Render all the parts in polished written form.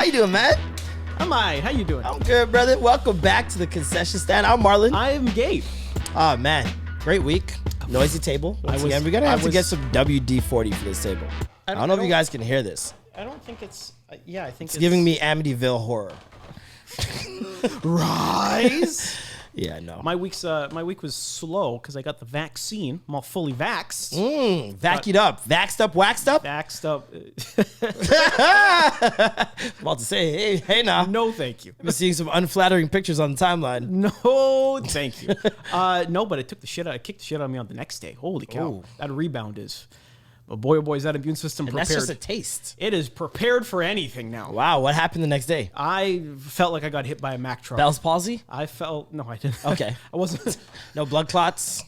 How you doing, man? How you doing? I'm good, brother. Welcome back to the concession stand. I'm Marlon. I am Gabe. Oh, man. Great week. Noisy table. Once again, we're going to have to get some WD-40 for this table. I don't know if you guys can hear this. I don't think it's... yeah, I think it's giving me Amityville horror. Rise? Yeah, I know. My week was slow because I got the vaccine. I'm all fully vaxxed. Vacued up. Vaxxed up, waxed up? Vaxxed up. About to say, hey now. No, thank you. I've been seeing some unflattering pictures on the timeline. No, thank you. No, but it took the shit out. It kicked the shit out of me on the next day. Holy cow. Ooh. That rebound is... But boy, oh boy, is that immune system prepared. That's just a taste. It is prepared for anything now. Wow, what happened the next day? I felt like I got hit by a Mack truck. Bell's palsy? I felt... No, I didn't. Okay. I wasn't... No blood clots?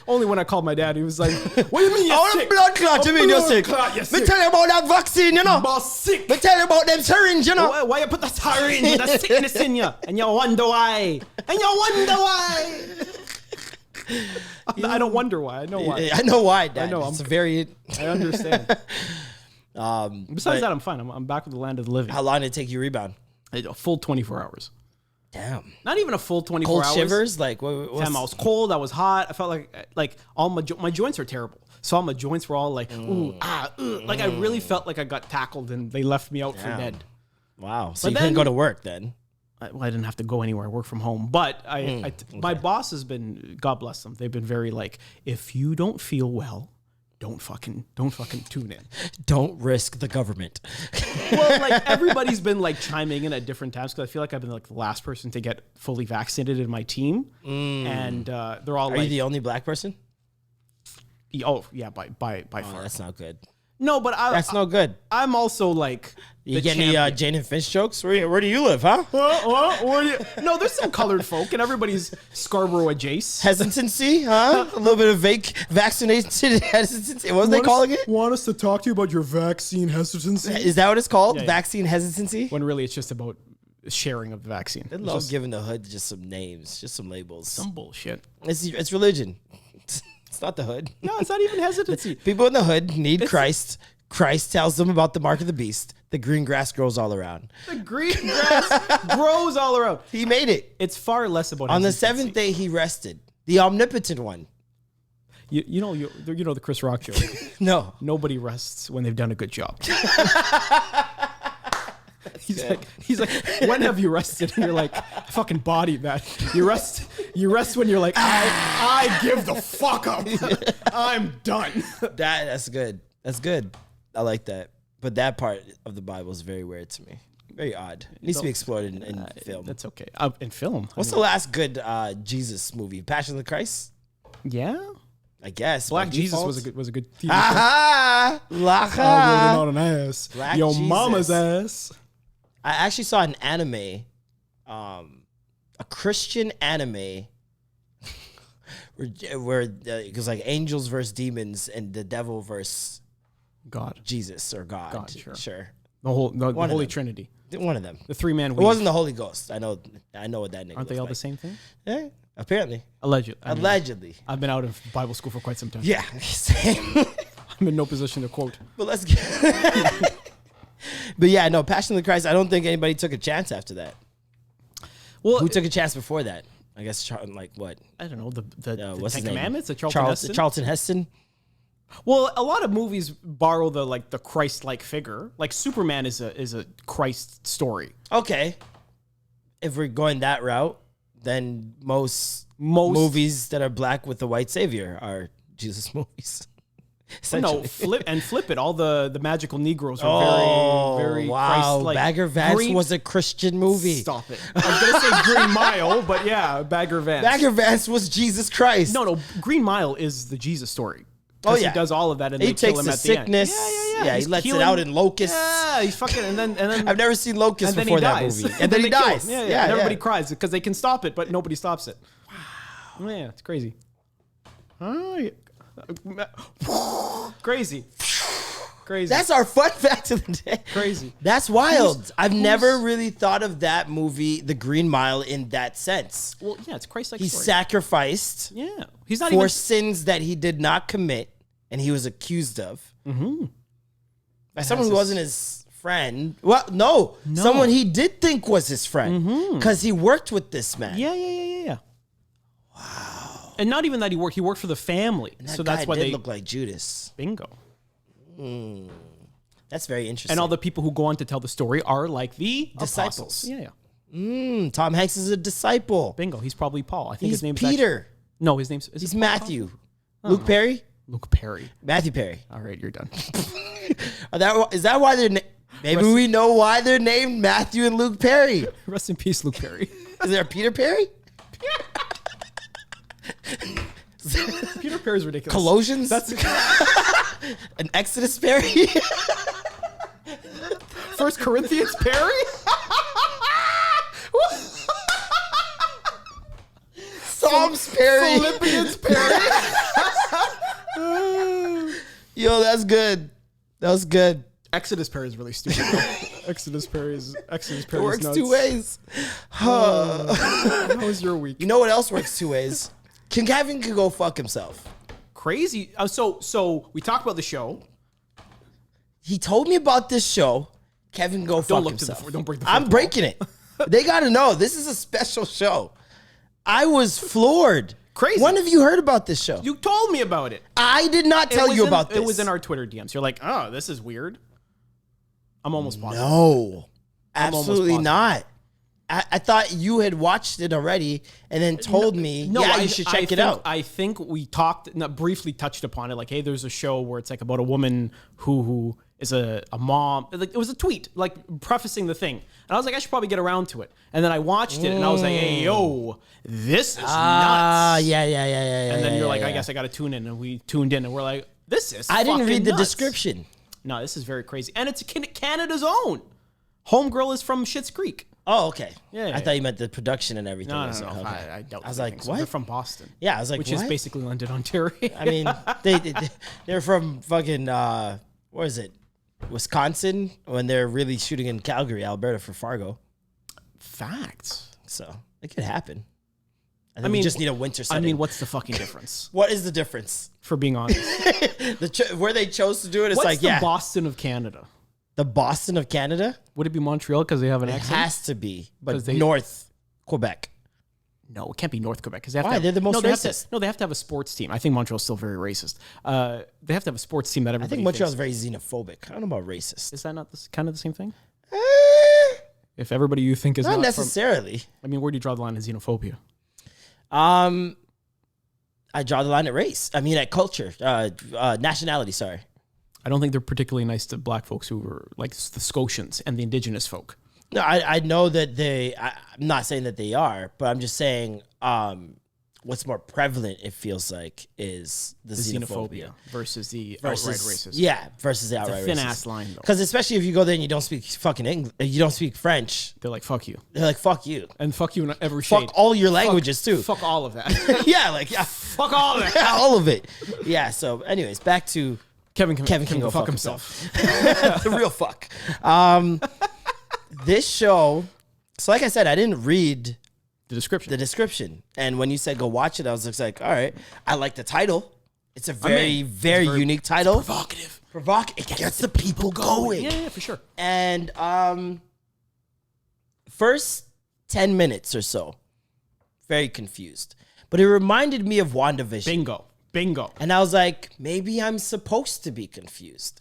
Only when I called my dad, he was like, what do you mean you're sick? Blood clot, you mean you're sick? You're sick. Me tell you about that vaccine, you know? I'm sick. Me tell you about them syringe, you know? Why you put the syringe with the sickness in you? And you wonder why. I don't wonder why. I know why. I know why, Dad. I know. I understand. Besides that, I'm fine. I'm back with the land of the living. How long did it take you to rebound? A full 24 hours. Damn. Not even a full 24 cold hours. Shivers? Like, what? Damn, I was cold. I was hot. I felt like all my joints are terrible. So all my joints were all like, like I really felt like I got tackled and they left me out for dead. Wow. So you couldn't go to work then? I didn't have to go anywhere. I work from home. But my boss has been, God bless them. They've been very like, if you don't feel well, don't fucking tune in. Don't risk the government. Well, like everybody's been like chiming in at different times because I feel like I've been like the last person to get fully vaccinated in my team, and they're all. Are you the only black person? Oh yeah, by far. That's not good. No, but that's no good. I'm also like. You get any Jane and Finch jokes? Where do you live, huh? No, there's some colored folk, and everybody's Scarborough adjacent. Hesitancy, huh? A little bit of vaccination hesitancy. What was they calling it? Want us to talk to you about your vaccine hesitancy? Is that what it's called? Yeah. Vaccine hesitancy? When really it's just about sharing of the vaccine. They love giving the hood just some names, just some labels. Some bullshit. It's religion. It's not the hood. No, it's not even hesitancy. People in the hood need Christ. Christ tells them about the mark of the beast. The green grass grows all around. The green grass grows all around. He made it. It's far less about on hesitancy. The seventh day he rested. The omnipotent one. You know the Chris Rock joke. No. Nobody rests when they've done a good job. He's like, when have you rested? And you're like, I fucking bodied that. You rest when you're like, I give the fuck up. I'm done. That's good. That's good. I like that. But that part of the Bible is very weird to me. Very odd. It needs to be explored in film. That's okay. In film. What's the last good Jesus movie? Passion of the Christ? Yeah. I guess. Black Jesus was a good TV show. I on an ass. Black Your Jesus. mama's ass. I actually saw an anime, a Christian anime, where it was like angels versus demons and the devil versus God, Jesus or God. Sure. The Holy Trinity. One of them. The three-man. It wasn't the Holy Ghost. I know what that name. Aren't they all the same thing? Yeah, apparently. Allegedly. I've been out of Bible school for quite some time. Yeah, same. I'm in no position to quote. But let's get. But yeah, no, Passion of the Christ. I don't think anybody took a chance after that. Well, who took a chance before that? I guess like what? I don't know. The what's Ten his Commandments. Name? Charlton Heston. Well, a lot of movies borrow the Christ-like figure. Like Superman is a Christ story. Okay, if we're going that route, then most movies that are black with the white savior are Jesus movies. No, flip it. All the magical Negroes are very Christ-like. Bagger Vance was a Christian movie. Stop it. I was gonna say Green Mile, but yeah, Bagger Vance. Bagger Vance was Jesus Christ. No, Green Mile is the Jesus story. Oh yeah, he does all of that, and he they kill him takes at the sickness. end. Yeah, he lets it out in locusts. Yeah, he's fucking, and then I've never seen locusts before that movie, and then he dies. Yeah, and everybody cries because they can stop it, but nobody stops it. Wow. Yeah, it's crazy. Crazy. That's our fun fact of the day. Crazy. That's wild. I've never really thought of that movie, The Green Mile, in that sense. Well, yeah, it's Christ-like He story. sacrificed He's not for even... sins that he did not commit and he was accused of. Mm-hmm. By someone who wasn't his friend. Well, no. Someone he did think was his friend because he worked with this man. Yeah. Wow. And not even that he worked for the family. And that so guy that's why did they look like Judas. Bingo. That's very interesting. And all the people who go on to tell the story are like the disciples. Apostles. Tom Hanks is a disciple. Bingo. He's probably Paul. I think He's his name's Peter. No, his name's... He's Matthew. Luke Perry? Luke Perry. Matthew Perry. All right, you're done. Is that why they're... Maybe we know why they're named Matthew and Luke Perry. Rest in peace, Luke Perry. Is there a Peter Perry? Peter Perry's ridiculous. Colossians? That's an Exodus Perry? 1 Corinthians Perry? Psalms Perry. Philippians Perry. Yo, that's good. That was good. Exodus Perry is really stupid. Exodus Perry is It works nuts. 2 ways. How was your week? You know what else works 2 ways? Kevin can go fuck himself. Crazy. So we talked about the show. He told me about this show. Kevin can go fuck himself. Don't break the I'm breaking it. They got to know this is a special show. I was floored. Crazy. When have you heard about this show? You told me about it. I did not tell you about this. It was in our Twitter DMs. You're like, oh, this is weird. I'm almost positive. No, absolutely not. I thought you had watched it already and then told me, you should check it out. I think we briefly touched upon it. Like, hey, there's a show where it's like about a woman who is a mom. Like, it was a tweet, like prefacing the thing. And I was like, I should probably get around to it. And then I watched it and I was like, hey, yo, this is nuts. Yeah. And then you're like, I guess I got to tune in. And we tuned in and we're like, this is I didn't read the nuts. description. No, this is very crazy. And it's Canada's own. Homegirl is from Schitt's Creek. Oh, okay. Yeah. I thought you meant the production and everything. No. Okay. I was like, so. what? They're from Boston. Yeah, I was like, which what? is basically London, Ontario. I mean, they're from fucking where is it? Wisconsin, when they're really shooting in Calgary, Alberta for Fargo. Facts. So it could happen. I mean, we just need a winter setting. I mean, what's the fucking difference? What is the difference? For being honest, where they chose to do it, it's what's the Boston of Canada? The Boston of Canada? Would it be Montreal because they have an It accent? has to be, but North Quebec. No, it can't be North Quebec because they have Why? They're the most racist. They have to have a sports team. I think Montreal's still very racist. They have to have a sports team that everybody. I think Montreal's very xenophobic. I don't know about racist. Is that not kind of the same thing? If everybody you think is not necessarily. I mean, where do you draw the line in xenophobia? I draw the line at race. I mean, at culture, nationality. Sorry. I don't think they're particularly nice to black folks who were like the Scotians and the indigenous folk. No, I know that I'm not saying that they are, but I'm just saying what's more prevalent, it feels like, is the xenophobia versus the outright racism. Yeah, versus the outright racism. Thin ass line, though. Because especially if you go there and you don't speak fucking English, you don't speak French. They're like, fuck you. They're like, fuck you. And fuck you in every shade. Fuck all your languages, too. Fuck all of that. Yeah, like, yeah. Fuck all of that. Yeah, all of it. Yeah, so anyways, back to Kevin can go fuck himself. The real fuck. This show, so like I said, I didn't read the description. And when you said go watch it, I was just like, all right. I like the title. It's a very unique title. It's provocative. It gets the people going. Yeah, for sure. And first 10 minutes or so, very confused. But it reminded me of WandaVision. Bingo. And I was like, maybe I'm supposed to be confused.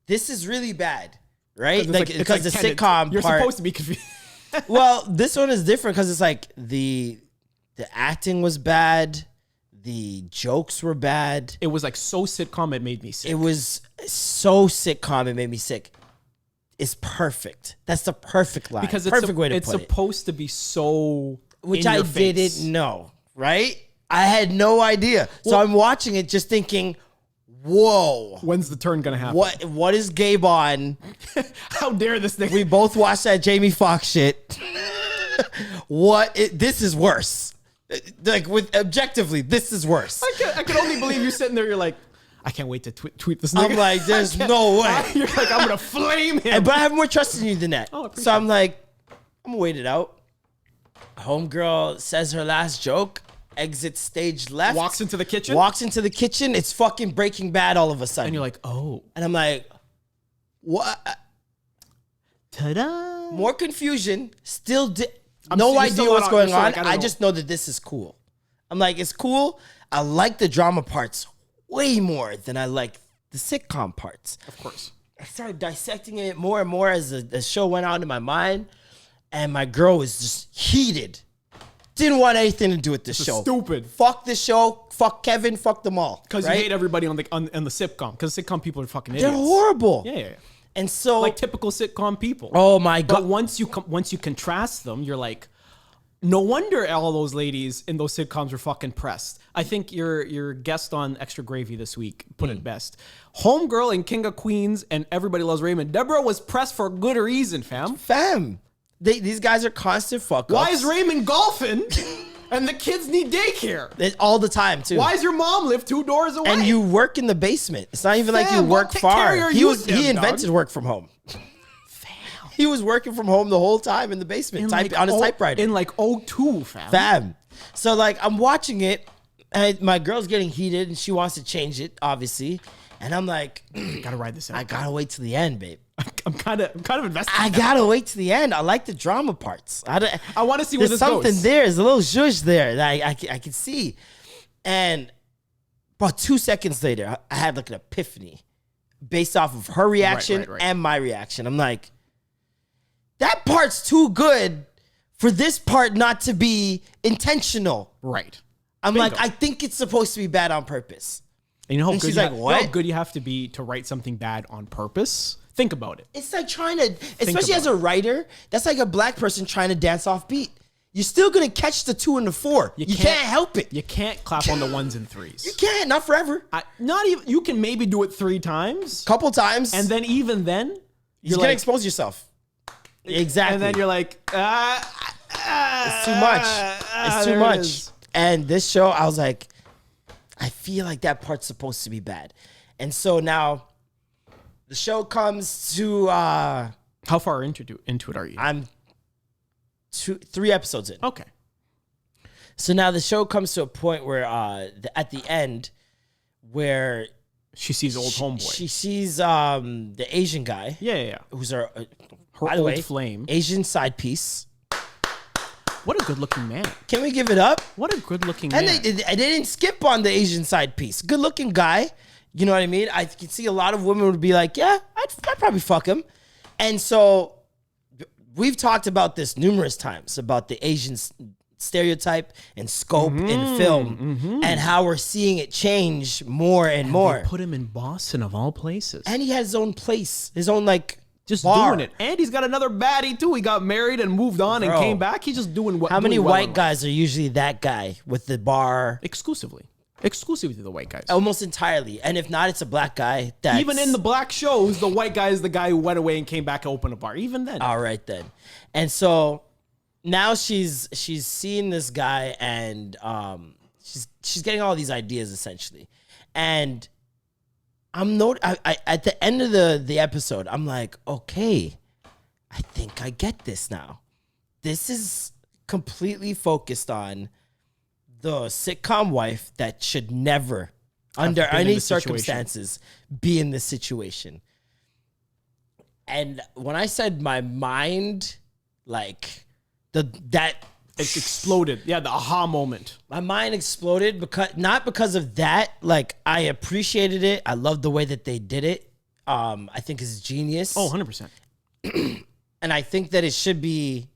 This is really bad, right? Because the sitcom you're part, supposed to be confused. Well, this one is different because it's like the acting was bad, the jokes were bad. It was like so sitcom it made me sick. It was so sitcom it made me sick. It's perfect. That's the perfect line. Because perfect way to put it. It's supposed to be so which I didn't know, right? I had no idea. So I'm watching it just thinking, whoa. When's the turn going to happen? What is Gabe on? How dare this thing? We both watched that Jamie Foxx shit. This is worse. Like, objectively, this is worse. I can only believe you're sitting there, you're like, I can't wait to tweet this nigga. I'm like, there's no way. You're like, I'm going to flame him. But I have more trust in you than that. Oh, so I'm like, I'm going to wait it out. Homegirl says her last joke. Exits stage left. Walks into the kitchen. It's fucking Breaking Bad all of a sudden. And you're like, oh. And I'm like, what? Ta-da! More confusion. Still I'm no still idea not what's on- going you're still on. like, I don't I know. just know that this is cool. I'm like, it's cool. I like the drama parts way more than I like the sitcom parts. Of course. I started dissecting it more and more as the show went out in my mind. And my girl was just heated. Didn't want anything to do with this show. Stupid. Fuck this show. Fuck Kevin. Fuck them all. Because right? you hate everybody on the sitcom. Because sitcom people are fucking They're idiots. horrible. Yeah. And so, Like typical sitcom people. oh my But God. once you contrast them, you're like, no wonder all those ladies in those sitcoms are fucking pressed. I think your guest on Extra Gravy this week put it best. Homegirl and King of Queens and Everybody Loves Raymond. Deborah was pressed for a good reason, fam. These guys are constant fuck ups. Why is Raymond golfing and the kids need daycare? All the time, too. Why does your mom live 2 doors away? And you work in the basement. It's not even like you Fam, work go take care of far. your He youth, he then, invented dog. work from home. He was working from home the whole time in the basement, on his typewriter. In like 02, fam. Fam. So like I'm watching it, and my girl's getting heated, and she wants to change it, obviously. And I'm like, Gotta ride this out. I gotta wait till the end, babe. I'm kind of invested. I gotta wait till the end. I like the drama parts. I want to see where There's this something goes. there. There's a little zhuzh there that I can see. And about 2 seconds later, I had like an epiphany based off of her reaction right. and my reaction. I'm like, that part's too good for this part not to be intentional. Right. I'm Bingo. like, I think it's supposed to be bad on purpose. And you know how And good she's you like, you know what? how good you have to be to write something bad on purpose? Think about it. It's like trying to, especially about as a writer, that's like a black person trying to dance off beat. You're still gonna catch the 2 and the 4. You can't help it. You can't clap on the 1s and 3s. You can't, not forever. Not even. You can maybe do it 3 times, Couple times, and then even then, you're gonna expose yourself. Exactly. and then you're like, it's too much. It's too there it much. is. And this show, I was like, I feel like that part's supposed to be bad. And so now the show comes to How far into it are you? I'm 3 episodes in. Okay. So now the show comes to a point where at the end where She sees old homeboy. she sees the Asian guy yeah. who's her Her old flame. Asian side piece. What a good looking man. Can we give it up? What a good looking And man. they didn't skip on the Asian side piece. Good looking guy. You know what I mean? I can see a lot of women would be like, yeah, I'd probably fuck him. And so we've talked about this numerous times about the Asian stereotype and scope in film and how we're seeing it change more and more. They put him in Boston of all places. And he has his own place, his own just bar. doing it. And he's got another baddie too. He got married and moved on and Bro. came back. He's just doing what. How many doing well in white life. guys are usually that guy with the bar? Exclusively the white guys. Almost entirely. And if not, it's a black guy. That's, Even in the black shows, the white guy is the guy who went away and came back and opened a bar. Even then. All right then. And so now she's seeing this guy and she's getting all these ideas essentially. And I at the end of the episode, I'm like, okay, I think I get this now. This is completely focused on the sitcom wife that should never, under been in any this situation. circumstances, be in this situation. And when I said my mind, like that It exploded. Yeah, the aha moment. my mind exploded not because of that. Like I appreciated it. I loved the way that they did it. I think it's genius. Oh, 100%. And I think that it should be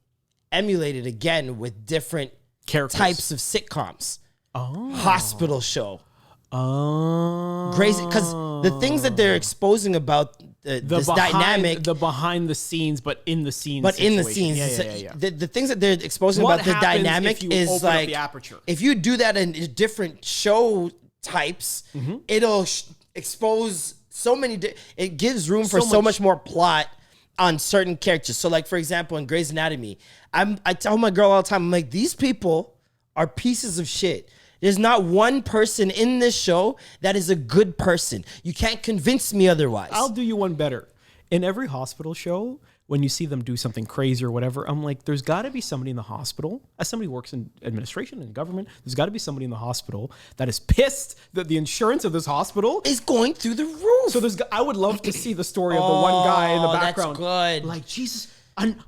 emulated again with different Characters. types of sitcoms. Oh. Hospital show. Oh. Crazy, because the things that they're exposing about this dynamic, the behind the scenes, but in the scenes. but in the situation. scenes, Yeah. The things that they're exposing What about the happens dynamic if you is open up like the aperture? if you do that in different show types, it'll expose so many. It gives room for so much more plot on certain characters. So, like for example, in Grey's Anatomy, I tell my girl all the time, I'm like, these people are pieces of shit. There's not one person in this show that is a good person. You can't convince me otherwise. I'll do you one better. In every hospital show, when you see them do something crazy or whatever, I'm like, there's got to be somebody in the hospital. As somebody who works in administration and government, there's got to be somebody in the hospital that is pissed that the insurance of this hospital is going through the roof. So I would love to see the story of the one guy in the that's background. good. Like, Jesus,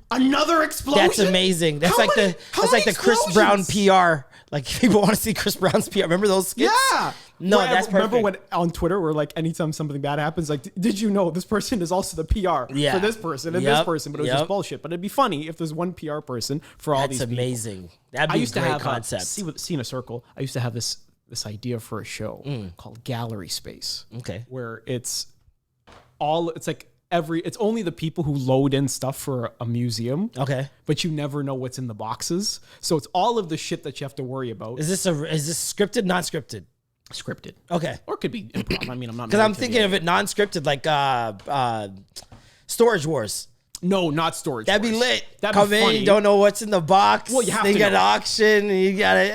Another explosion. That's amazing. That's like the Chris Brown PR. Like people want to see Chris Brown's PR. Remember those skits? Yeah. No, that's perfect. Remember when on Twitter where like anytime something bad happens, like did you know this person is also the PR for this person and this person, but it was just bullshit. But it'd be funny if there's one PR person for all these people. That's amazing. That'd be a great concept. See in a circle. I used to have this idea for a show called Gallery Space. Okay. Where it's only the people who load in stuff for a museum. Okay. But you never know what's in the boxes. So it's all of the shit that you have to worry about. Is this scripted, non-scripted? Scripted. Okay. Or it could be improv. I mean, I'm not because I'm thinking of it non-scripted, like Storage Wars. No, not Storage That'd Wars. be lit. That'd Come be in, funny. you don't know what's in the box. Well, you have to get an know. auction, and you gotta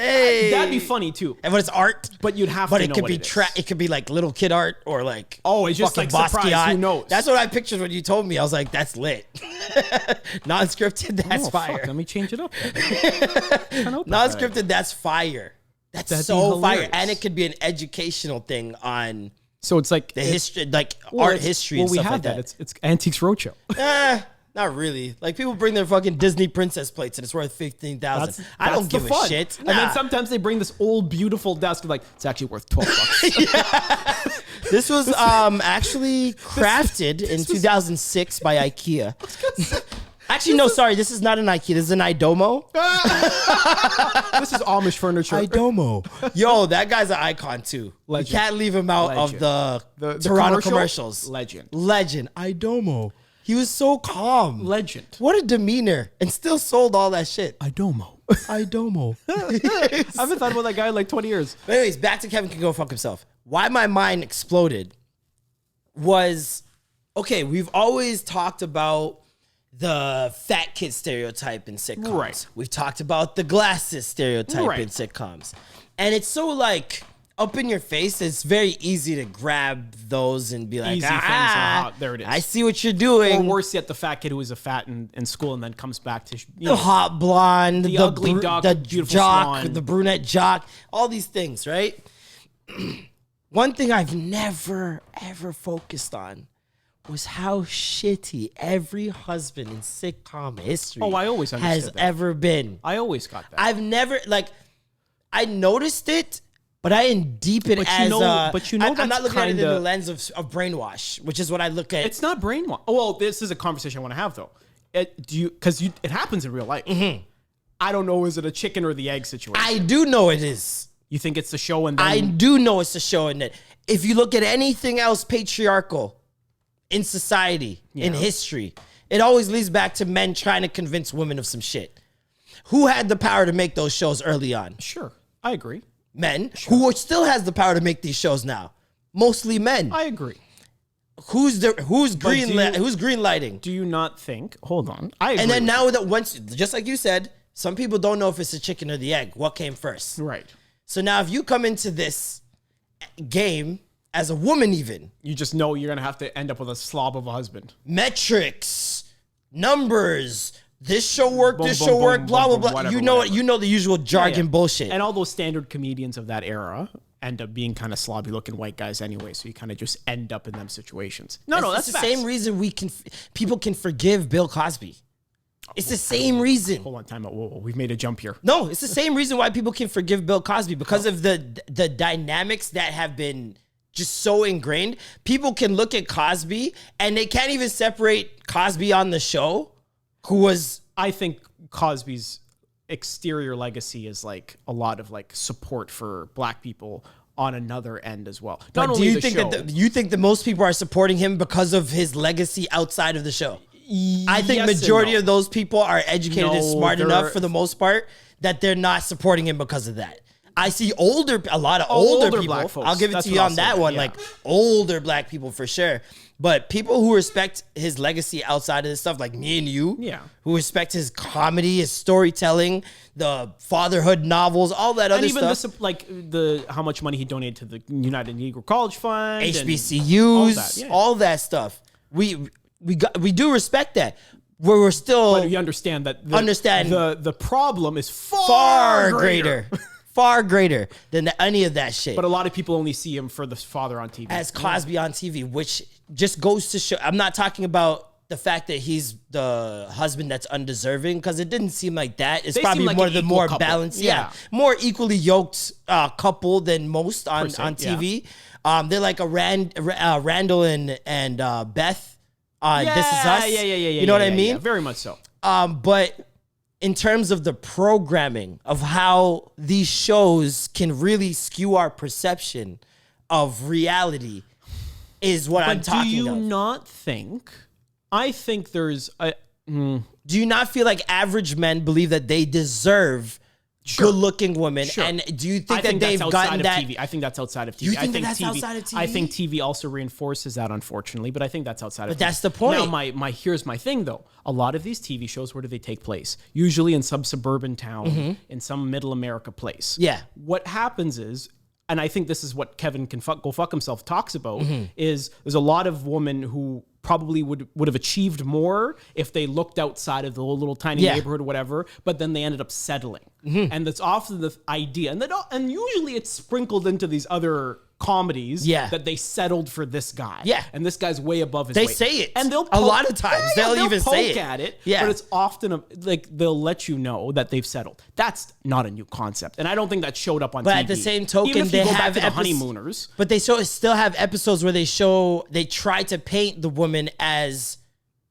That'd be funny too. And but it's art. But you'd have but to it know could what be it is. it could be like little kid art or like it's just like surprise. Basquiat. Who knows? That's what I pictured when you told me. I was like, that's lit. Non-scripted, that's fire. Fuck, let me change it up. Non-scripted, that's fire. That'd so fire. And it could be an educational thing on so it's like the history, like art history and we stuff have like that. that. It's Antiques Roadshow. Not really. Like people bring their fucking Disney princess plates and it's worth $15,000. I don't give a shit. Nah. And then sometimes they bring this old beautiful desk and like it's actually worth $12. This was actually crafted in 2006 by IKEA. Actually, no, sorry. This is not an IKEA. This is an Idomo. This is Amish furniture. Idomo. Yo, that guy's an icon too. Legend. You can't leave him out of the Toronto commercials. Legend. Idomo. He was so calm. Legend. What a demeanor. And still sold all that shit. Idomo. I haven't thought about that guy in like 20 years. But anyways, back to Kevin Can Go Fuck Himself. Why my mind exploded was, okay, we've always talked about the fat kid stereotype in sitcoms. Right. We've talked about the glasses stereotype in Right. sitcoms. And it's so like up in your face. It's very easy to grab those and be like, Easy things there it is. I see what you're doing. Or worse yet, the fat kid who was a fat in school and then comes back to The hot blonde, the ugly duck, the beautiful jock, swan. the brunette jock, all these things, right? One thing I've never, ever focused on was how shitty every husband in sitcom history I always has understood that. ever been. I always got that. I've never, like, I noticed it, but I didn't deep it But as you know I'm that's not looking at it in kinda- the lens of brainwash, which is what I look at. It's not brainwash. Oh, well, this is a conversation I want to have though. It happens in real life. Mm-hmm. I don't know. Is it a chicken or the egg situation? I do know it is. You think it's the show and then I do know it's a show in it. If you look at anything else patriarchal in society, in history, it always leads back to men trying to convince women of some shit. Who had the power to make those shows early on? Sure, I agree. Men. Who still has the power to make these shows now? Mostly men. I agree. Who's green lighting? Do you not think? Hold on. I agree. And then now that once, just like you said, some people don't know if it's the chicken or the egg. What came first? Right. So now if you come into this game as a woman, even You just know you're gonna have to end up with a slob of a husband. metrics, numbers, this show worked, Boom, this boom, show boom, worked, boom, blah boom, blah blah. whatever, You know whatever. You know the usual jargon Yeah. bullshit. And all those standard comedians of that era end up being kind of slobby looking white guys anyway. So you kind of just end up in them situations. No, that's the facts. same reason people can forgive Bill Cosby. It's the same reason. Hold on, time out. Whoa, we've made a jump here. No, it's the same reason why people can forgive Bill Cosby because of the dynamics that have been just so ingrained. People can look at Cosby and they can't even separate Cosby on the show, who was I think Cosby's exterior legacy is like a lot of like support for black people on another end as well. Not But only do you the think show, that you think that most people are supporting him because of his legacy outside of the show? I think Yes and majority no. of those people are educated and No, smart they're- enough for the most part that they're not supporting him because of that. I see a lot of older people. black folks. I'll give it That's to you what on I'll that say, one, yeah. like older black people for sure. But people who respect his legacy outside of this stuff, like me and you, Yeah. who respect his comedy, his storytelling, the fatherhood novels, all that other and even stuff. the how much money he donated to the United Negro College Fund, and HBCUs, all yeah. that stuff. We do respect that. Where we're still But you understand that Understand. the problem is far greater, far greater than any of that shit. But a lot of people only see him for the father on TV. As Cosby on TV, which just goes to show. I'm not talking about the fact that he's the husband that's undeserving, because it didn't seem like that. It's They probably seem like more an the equal more couple. balanced, Yeah. more equally yoked couple than most on yeah. TV. They're like a Randall and Beth. This Is Us. Yeah. You know what I mean? Yeah, very much so. But in terms of the programming of how these shows can really skew our perception of reality is what I'm talking do you of. not think? I think there's a. Do you not feel like average men believe that they deserve good-looking women? Sure. And do you think I that they've that's gotten outside that? of TV. I think that's outside of TV. You think I think that's TV, outside of TV? I think TV also reinforces that, unfortunately, but I think that's outside of TV. But that's the point. Now, here's my thing, though. A lot of these TV shows, where do they take place? Usually in some suburban town, in some middle America place. Yeah. What happens is, and I think this is what Kevin Can Go Fuck Himself talks about, is there's a lot of women who probably would have achieved more if they looked outside of the little tiny neighborhood or whatever, but then they ended up settling. And that's often the idea. And usually it's sprinkled into these other comedies that they settled for this guy. Yeah. And this guy's way above his They weight. say it. And they'll A lot of times. They'll even say poke it. at it. Yeah. But it's often like they'll let you know that they've settled. That's not a new concept. And I don't think that showed up on TV. But at the same token, even if you they go back have to the episodes- honeymooners. But they still have episodes where they try to paint the woman as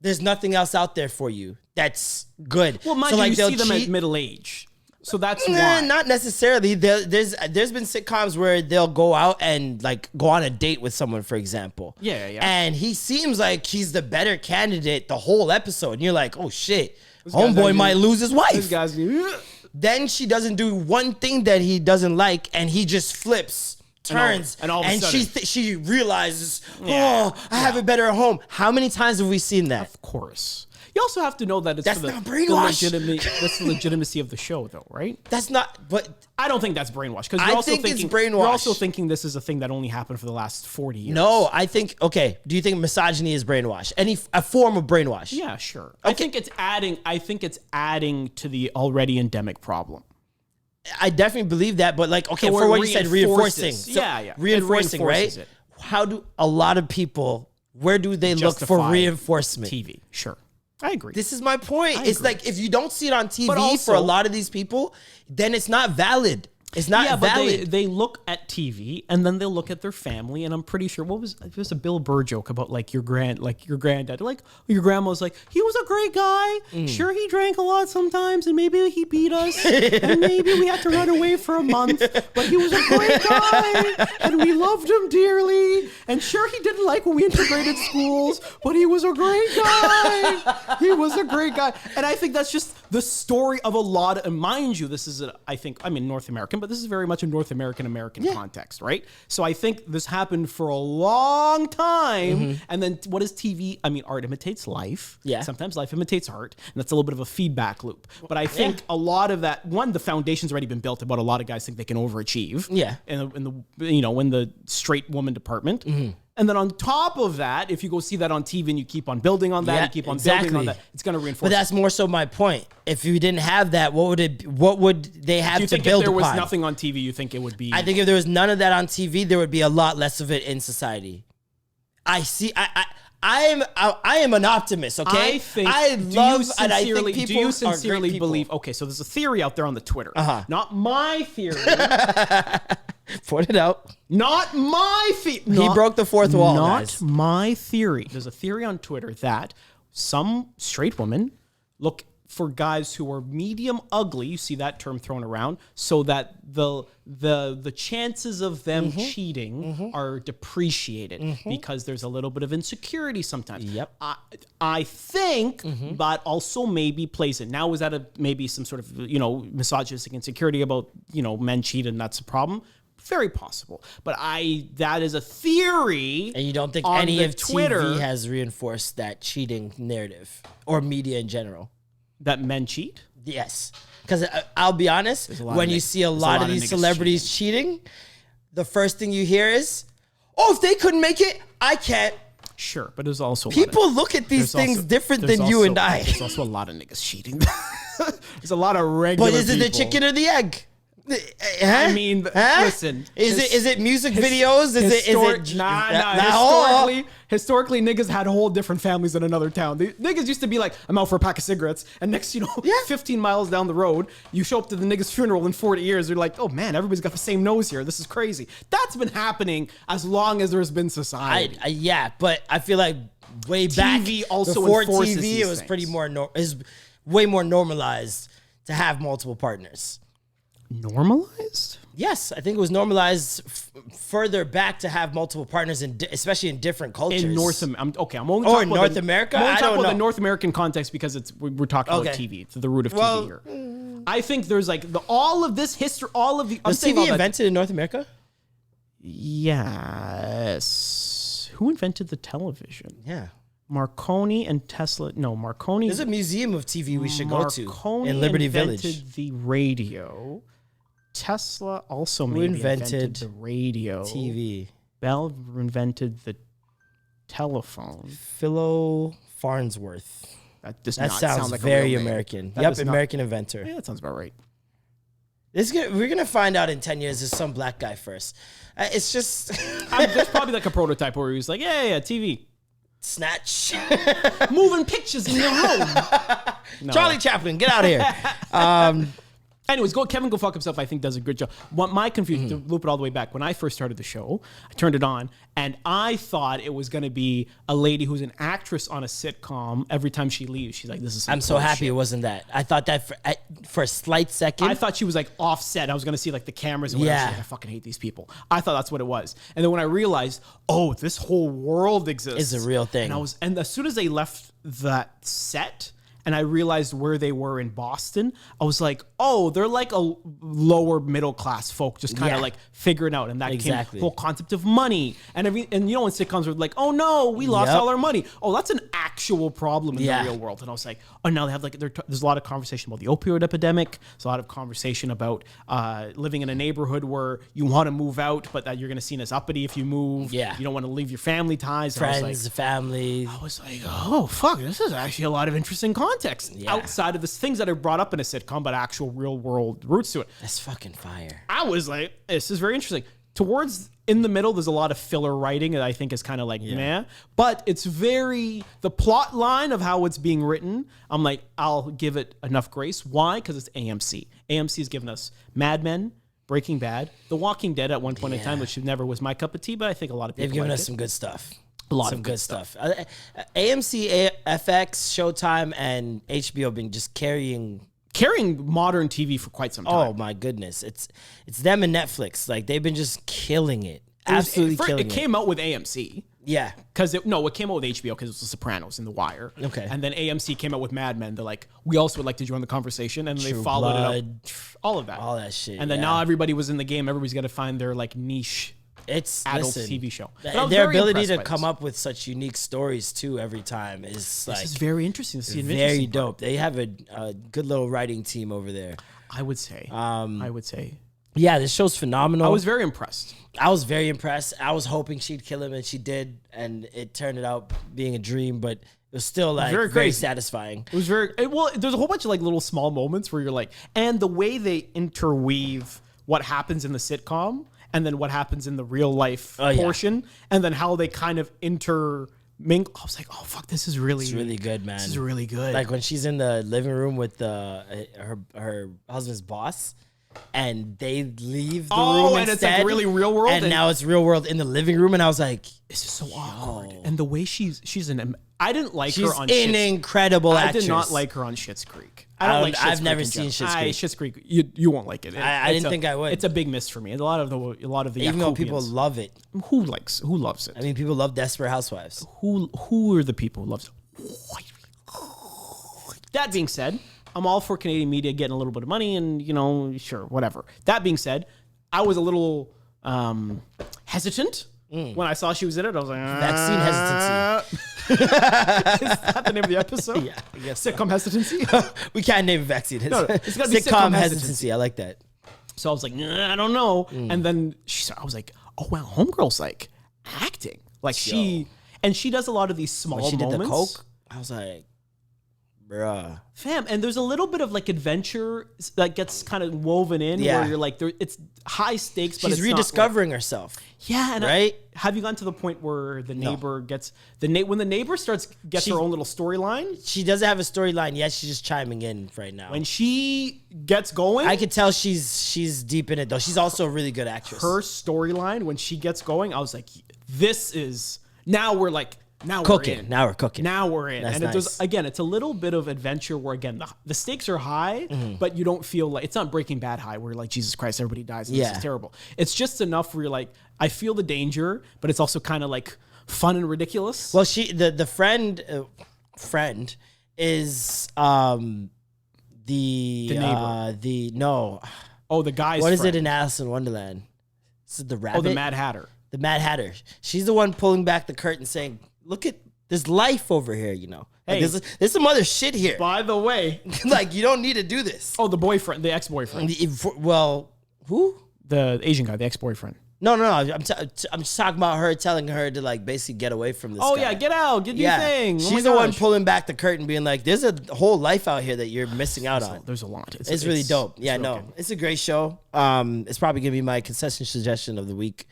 there's nothing else out there for you that's good. Well, mind so, you, like, you they'll see them cheat. at middle age. So that's Nah, why. not necessarily. There's been sitcoms where they'll go out and like go on a date with someone, for example. Yeah. And he seems like he's the better candidate the whole episode. And you're like, oh shit, guy's homeboy actually- might lose his This wife. guy's Then she doesn't do one thing that he doesn't like, and he just flips, turns, and all of a sudden- she realizes, Yeah. I have it better at home. How many times have we seen that? Of course. You also have to know that it's That's for not brainwash. that's the legitimacy of the show, though, right? That's not. But I don't think that's brainwash, because I you're also think it's thinking brainwash. You're also thinking this is a thing that only happened for the last 40 years. no, I think. Okay, do you think misogyny is brainwash? A form of brainwash? Yeah, sure. I think it's adding to the already endemic problem. I definitely believe that, but like, okay, So for it what you said, reinforces. reinforcing. So Yeah. It reinforcing, reinforces right? it. How do a lot of people? Where do they look for Justify reinforcement? TV, sure. I agree. This is my point. It's agree. like if you don't see it on TV But also- for a lot of these people, then it's not valid. It's not but valid. they look at TV and then they'll look at their family, and I'm pretty sure it was a Bill Burr joke about like your granddad, like your grandma's like, he was a great guy. Sure, he drank a lot sometimes, and maybe he beat us, and maybe we had to run away for a month, but he was a great guy, and we loved him dearly. And sure, he didn't like when we integrated schools, but he was a great guy. He was a great guy, and I think that's just the story of a lot of, and mind you, this is North American, but this is very much a North American context, right? So I think this happened for a long time, and then what is TV? I mean, art imitates life. Yeah. Sometimes life imitates art, and that's a little bit of a feedback loop. But I think a lot of that, the foundation's already been built about a lot of guys think they can overachieve. Yeah. In the straight woman department. And then on top of that, if you go see that on TV and you keep on building on that, Yeah, you keep on exactly. building on that, it's going to reinforce. But that's more so my point. If you didn't have that, what would they have Do you to think build if there was upon? nothing on TV, you think it would be? I think if there was none of that on TV, there would be a lot less of it in society. I am an optimist, okay? I think. people do you are sincerely great people. believe? Okay, so there's a theory out there on the Twitter. Not my theory. Point it out. Not my theory. He broke the fourth wall, Not guys. my theory. There's a theory on Twitter that some straight women look for guys who are medium ugly. You see that term thrown around, so that the chances of them cheating are depreciated because there's a little bit of insecurity sometimes. Yep. I think that also maybe plays it. Now, is that maybe some sort of misogynistic insecurity about men cheat and that's a problem? Very possible, but that is a theory. And you don't think on any the of Twitter TV has reinforced that cheating narrative or media in general? that men cheat? Yes. Because I'll be honest, when you see a lot of these celebrities cheating, the first thing you hear is, oh, if they couldn't make it, I can't. Sure, but there's also People look at these things different than you and I. There's also a lot of niggas cheating. There's a lot of regular. But is it the people. chicken or the egg? I mean, listen. Is it music videos? Is it Historically, niggas had whole different families in another town. The niggas used to be like, I'm out for a pack of cigarettes, and next, 15 miles down the road, you show up to the nigga's funeral in 40 years. You're like, oh man, everybody's got the same nose here. This is crazy. That's been happening as long as there's been society. Yeah, but I feel like way back TV also before enforces TV, these it was things. pretty more is way more normalized to have multiple partners. Normalized? Yes, I think it was normalized further back to have multiple partners, especially in different cultures. In North America, I'm only or talking in about North America. I'm only I talking don't about know the North American context because we're talking about TV. It's the root of TV here. I think there's like all of this history, all of the. Was TV invented in North America? Yes. Who invented the television? Yeah. Marconi and Tesla. No, Marconi. There's a museum of TV we should go to Marconi in Liberty invented Village. The radio. Tesla also maybe invented the radio. TV. Bell invented the telephone. Philo Farnsworth. That does That not sounds sound like very a real name. American. That Yep, does not- American inventor. Yeah, that sounds about right. We're gonna find out in 10 years. There's some black guy first. It's just There's probably like a prototype where he was like, yeah, TV. Snatch. Moving pictures in your room. No. Charlie Chaplin, get out of here. Anyways, Kevin Go Fuck Himself, I think, does a good job. What my confusion, to loop it all the way back, when I first started the show, I turned it on, and I thought it was going to be a lady who's an actress on a sitcom. Every time she leaves, she's like, this is some I'm so bullshit. happy it wasn't that. I thought that for a slight second. I thought she was like offset. I was going to see like the cameras and whatever. Yeah. She's like, I fucking hate these people. I thought that's what it was. And then when I realized, oh, this whole world exists. It's a real thing. And as soon as they left that set, and I realized where they were in Boston, I was like, oh, they're like a lower middle class folk just kind of like figuring out. And that came the whole concept of money and everything. And when sitcoms were like, oh no, we lost all our money. Oh, that's an actual problem in the real world. And I was like, oh, now they have like, there's a lot of conversation about the opioid epidemic. There's a lot of conversation about living in a neighborhood where you want to move out, but that you're going to see as uppity if you move. Yeah. You don't want to leave your family ties. Friends, family. I was like, oh, fuck, this is actually a lot of interesting context outside of the things that are brought up in a sitcom, but actual real world roots to it. That's fucking fire. I was like, this is very interesting. Towards in the middle, there's a lot of filler writing that I think is kind of like, meh, but it's the plot line of how it's being written. I'm like, I'll give it enough grace. Why? Because it's AMC. AMC has given us Mad Men, Breaking Bad, The Walking Dead at one point in time, which never was my cup of tea, but I think a lot of people They've given like us some good stuff. A lot some of good stuff. AMC, FX, Showtime, and HBO been just carrying modern TV for quite some time. Oh my goodness, it's them and Netflix. Like they've been just killing it. Absolutely killing it. It came out with AMC. Yeah. It came out with HBO because it was The Sopranos and The Wire. Okay. And then AMC came out with Mad Men. They're like, we also would like to join the conversation. And True they followed Blood, it up. All of that. all that shit. And then now everybody was in the game. Everybody's got to find their like niche adult TV show. Their ability to come up with such unique stories too every time is like this is very interesting to see. Very dope. They have a good little writing team over there. I would say. Yeah, this show's phenomenal. I was very impressed. I was very impressed. I was hoping she'd kill him, and she did, and it turned out being a dream, but it was still like very satisfying. It was there's a whole bunch of like little small moments where you're like, and the way they interweave what happens in the sitcom and then what happens in the real life portion, and then how they kind of intermingle. I was like, oh fuck, this is really good, man. This is really good. Like when she's in the living room with her husband's boss, and they leave the room and instead, it's like really real world, and now it's real world in the living room, and I was like, this is so awkward. And the way she's I didn't like she's her on an incredible actress. I did not like her on Schitt's Creek. I've never seen Schitt's Creek. Schitt's Creek, you won't like it. I didn't think I would. It's a big miss for me. A lot of the even though people love it. Who loves it? I mean, people love Desperate Housewives. Who are the people who loves it? That being said, I'm all for Canadian media getting a little bit of money and, sure, whatever. That being said, I was a little hesitant when I saw she was in it. I was like, Vaccine hesitancy. Is that the name of the episode? Yeah, I guess Sitcom Hesitancy? We can't name it vaccine. It's gotta be Sitcom Hesitancy. I like that. So I was like, I don't know. And then I was like, oh, wow, Homegirl's like acting. Like she does a lot of these small When she moments. did the coke, I was like, Bruh. Fam, and there's a little bit of like adventure that gets kind of woven in where you're like, it's high stakes, but She's it's rediscovering herself. Yeah, and right? Have you gotten to the point where the neighbor gets when the neighbor gets her own little storyline? She doesn't have a storyline yet. She's just chiming in right now. When she gets going, I could tell she's deep in it though. She's also a really good actress. Her storyline when she gets going, I was like, this is now we're like. Now cooking. we're in. Now we're cooking. Now we're in. That's and nice. it does, again, it's a little bit of adventure where, again, the stakes are high, but you don't feel like, it's not Breaking Bad high where like, Jesus Christ, everybody dies and this is terrible. It's just enough where you're like, I feel the danger, but it's also kind of like fun and ridiculous. Well, the friend is the neighbor. The guy's What is friend. it in Alice in Wonderland? Is it the rabbit? Oh, the Mad Hatter. The Mad Hatter. She's the one pulling back the curtain saying, look at this life over here, you know. Like, Hey. there's some other shit here. By the way. Like, you don't need to do this. Oh, the boyfriend, the ex-boyfriend. Well, who? The Asian guy, the ex-boyfriend. No. I'm just talking about her telling her to like basically get away from this guy. Yeah, get out, get your thing. She's the one pulling back the curtain, being like, "There's a whole life out here that you're missing out on." There's a lot. It's really dope. It's a great show. It's probably gonna be my concession suggestion of the week.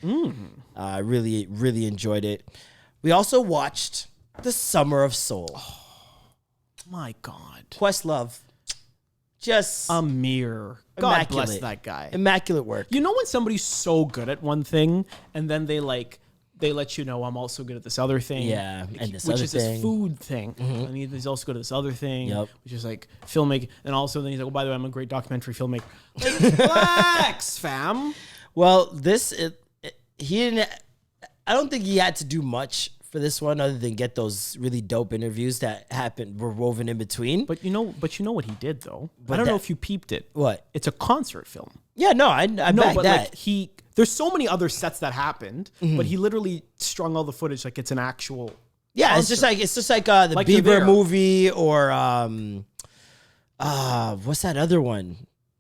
I really, really enjoyed it. We also watched The Summer of Soul. Oh, my God, Quest Love, just Amir. God bless that guy. Immaculate work. You know when somebody's so good at one thing and then they let you know I'm also good at this other thing. Yeah, and this which other is thing. this food thing. And he's also good at this other thing, Yep. which is like filmmaking. And also then he's like, oh, by the way, I'm a great documentary filmmaker. Like, relax, fam. Well, he didn't. I don't think he had to do much for this one other than get those really dope interviews that were woven in between. But you know what he did though. I don't know if you peeped it. What? It's a concert film. Yeah, no, I back but that. like there's so many other sets that happened, but he literally strung all the footage like it's an actual. Yeah, concert. it's just like the Like Bieber movie or what's that other one?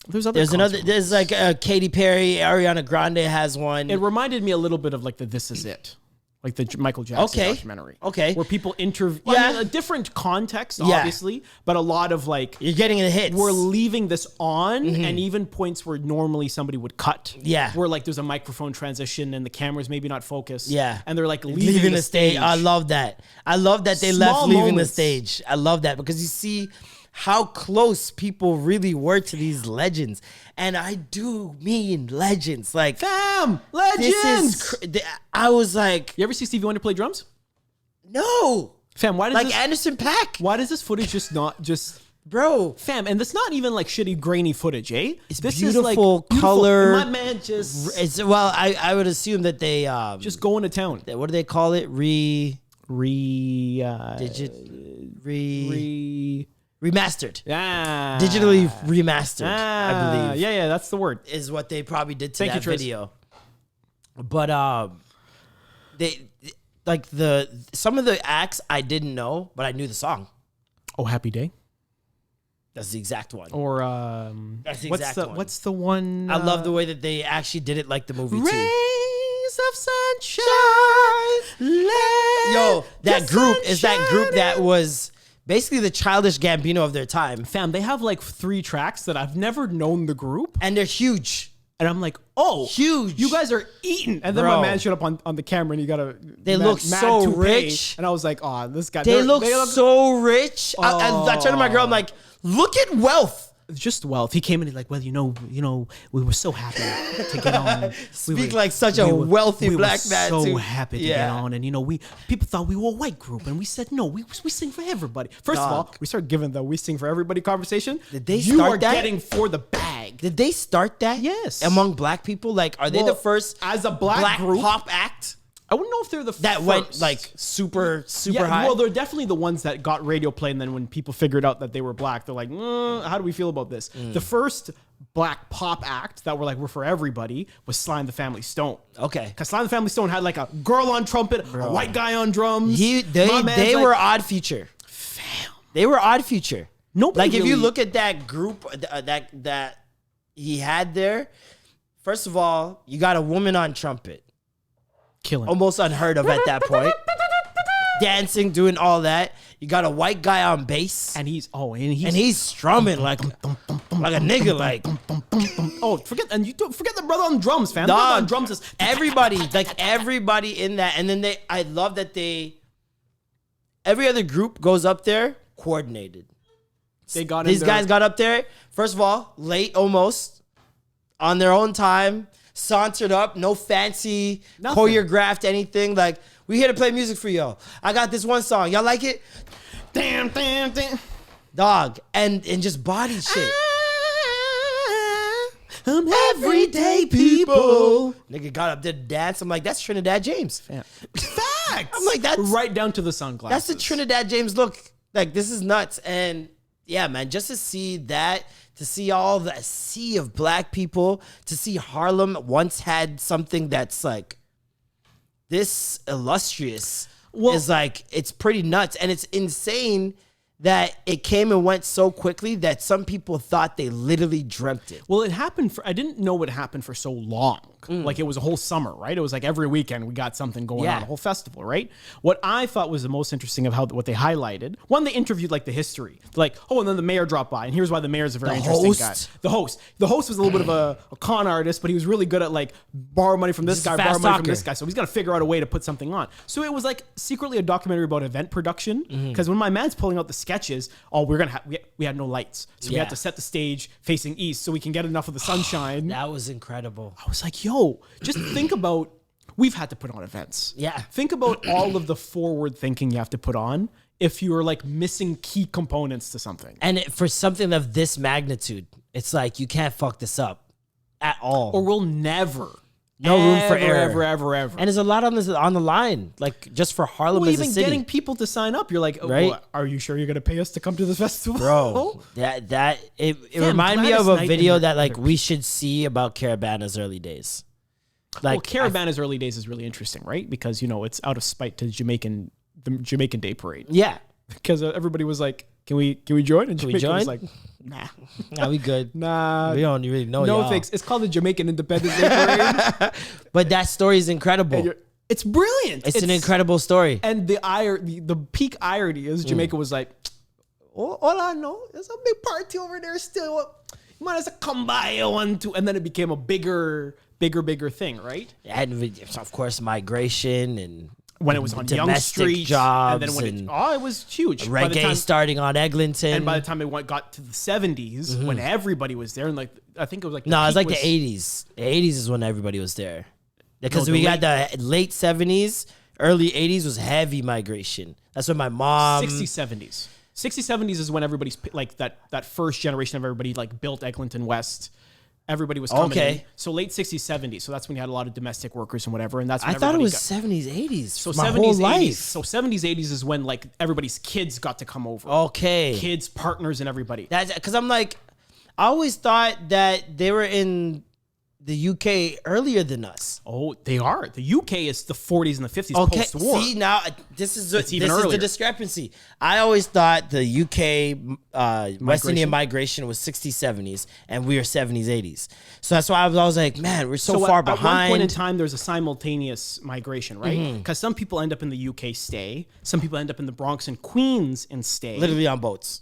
There's like Katy Perry, Ariana Grande has one. It reminded me a little bit of like the This Is It. Like the Michael Jackson documentary. Okay. Where people interview. Yeah. I mean, a different context, obviously, but a lot of like. You're getting the hits. We're leaving this on, and even points where normally somebody would cut. Yeah. Where like there's a microphone transition and the camera's maybe not focused. Yeah. And they're like leaving the stage. I love that. I love that they Small left leaving moments. the stage. I love that because you see how close people really were to these legends. And I do mean legends. Like, Fam! Legends! I was like, You ever see Stevie Wonder play drums? no. Fam, why does Like this, Anderson .Paak. why does this footage just not just Bro. fam? And that's not even like shitty grainy footage, eh? It's this beautiful, is like color. My man just I would assume that they just going to town. what do they call it? Remastered. Yeah. Digitally remastered, I believe. Yeah, that's the word. Is what they probably did to Thank you, that Tris. video. But they like some of the acts I didn't know, but I knew the song. Oh, Happy Day. That's the exact one. Or That's the what's exact the one. what's the one? I love the way that they actually did it like the movie too. Rays of sunshine. Yo, that group is that group that was basically the Childish Gambino of their time. Fam, they have like 3 tracks that I've never known the group. And they're huge. And I'm like, oh, Huge. You guys are eating. And then Bro. my man showed up on the camera and he got a They look so toupee. rich. And I was like, oh, this guy. They look so rich. I turned to my girl, I'm like, look at wealth. just wealth. He came in and like, well, you know, we were so happy to get on. Speak like such a wealthy black man, so too. happy to Yeah. get on, and people thought we were a white group, and we said no, we sing for everybody. First of all, we started giving the "we sing for everybody" conversation. Did they you start are that? getting for the bag. Did they start that? Yes. Among black people? Like, are they Well, the first as a black group? pop act I wouldn't know if they're the that first. went like super high? Well, they're definitely the ones that got radio play, and then when people figured out that they were black, they're like, how do we feel about this? The first black pop act that were like, we're for everybody, was Sly and the Family Stone. Okay. Because Sly and the Family Stone had like a girl on trumpet, a white guy on drums. They were Odd Future. Fam. They were Odd Future. Nobody Like, if you really- look at that group that he had there, first of all, you got a woman on trumpet. Killing. Almost unheard of at that point. dancing, doing all that. You got a white guy on bass, and he's strumming like a nigga, like. Oh, forget the brother on drums, fam. The brother on drums is everybody in that, and then I love that every other group goes up there coordinated. These guys got up there, first of all, late almost, on their own time, sauntered up, no fancy, choreographed anything. Like, we here to play music for y'all. I got this one song. Y'all like it? Damn. Dog. And just body shit. I'm everyday people. Nigga got up there to dance. I'm like, that's Trinidad James. Facts. I'm like, that's right down to the sunglasses. That's the Trinidad James look. Like, this is nuts. And yeah, man, just to see that, to see all the sea of black people, to see Harlem once had something that's like this illustrious is like, it's pretty nuts. And it's insane that it came and went so quickly that some people thought they literally dreamt it. Well, it happened I didn't know it happened for so long. Like, it was a whole summer, right? It was like every weekend we got something going on, a whole festival, right? What I thought was the most interesting of what they highlighted, one, they interviewed like the history. Like, and then the mayor dropped by, and here's why the mayor's a very interesting guy. The host was a little bit of a con artist, but he was really good at like borrow money from this guy, borrow money from this guy. So he's got to figure out a way to put something on. So it was like secretly a documentary about event production. Because when my man's pulling out the sketches, we had no lights. So we had to set the stage facing east so we can get enough of the sunshine. That was incredible. I was like, yo, just think about, we've had to put on events. Yeah. Think about all of the forward thinking you have to put on if you're like missing key components to something. And for something of this magnitude, it's like, you can't fuck this up at all. Or we'll never. No room for error. Ever. And there's a lot on the line, like just for Harlem as a city. Even getting people to sign up, you're like, right? Are you sure you're going to pay us to come to this festival? Bro, it reminded me of a video that like we should see about Caravana's early days. Like, Caravana's early days is really interesting, right? Because, it's out of spite to the Jamaican Day Parade. Yeah. Because everybody was like, can we join? And Jamaica was like, nah, we good. Nah, we don't really know. No thanks. It's called the Jamaican Independence Day Parade. But that story is incredible. It's brilliant. It's an incredible story. And the peak irony is Jamaica was like, all I know, there's a big party over there still. You might as well come by one, two, and then it became a bigger thing, right? And of course, migration and. When it was on Young Street, jobs, and then it was huge. Reggae starting on Eglinton, and by the time it got to the 70s, when everybody was there, and like I think it was like it was like the 80s. The 80s is when everybody was there, because we got the late 70s, early 80s was heavy migration. That's when my mom 60s, 70s is when everybody's like that first generation of everybody like built Eglinton West. Everybody was coming in. So late 60s, 70s. So that's when you had a lot of domestic workers and whatever. And that's when I thought it was 70s, 80s. So my 70s, whole 80s. life. So 70s, 80s is when like everybody's kids got to come over. Okay. Kids, partners, and everybody. That's because I'm like, I always thought that they were in the UK earlier than us. Oh, they are. The UK is the 40s and the 50s post-war. See, now this is earlier. the discrepancy. I always thought the UK West Indian migration was 60s, 70s, and we were 70s, 80s. So that's why I was like, man, we're so far behind. At one point in time, there's a simultaneous migration, right? Because some people end up in the UK, stay. Some people end up in the Bronx and Queens and stay. Literally on boats.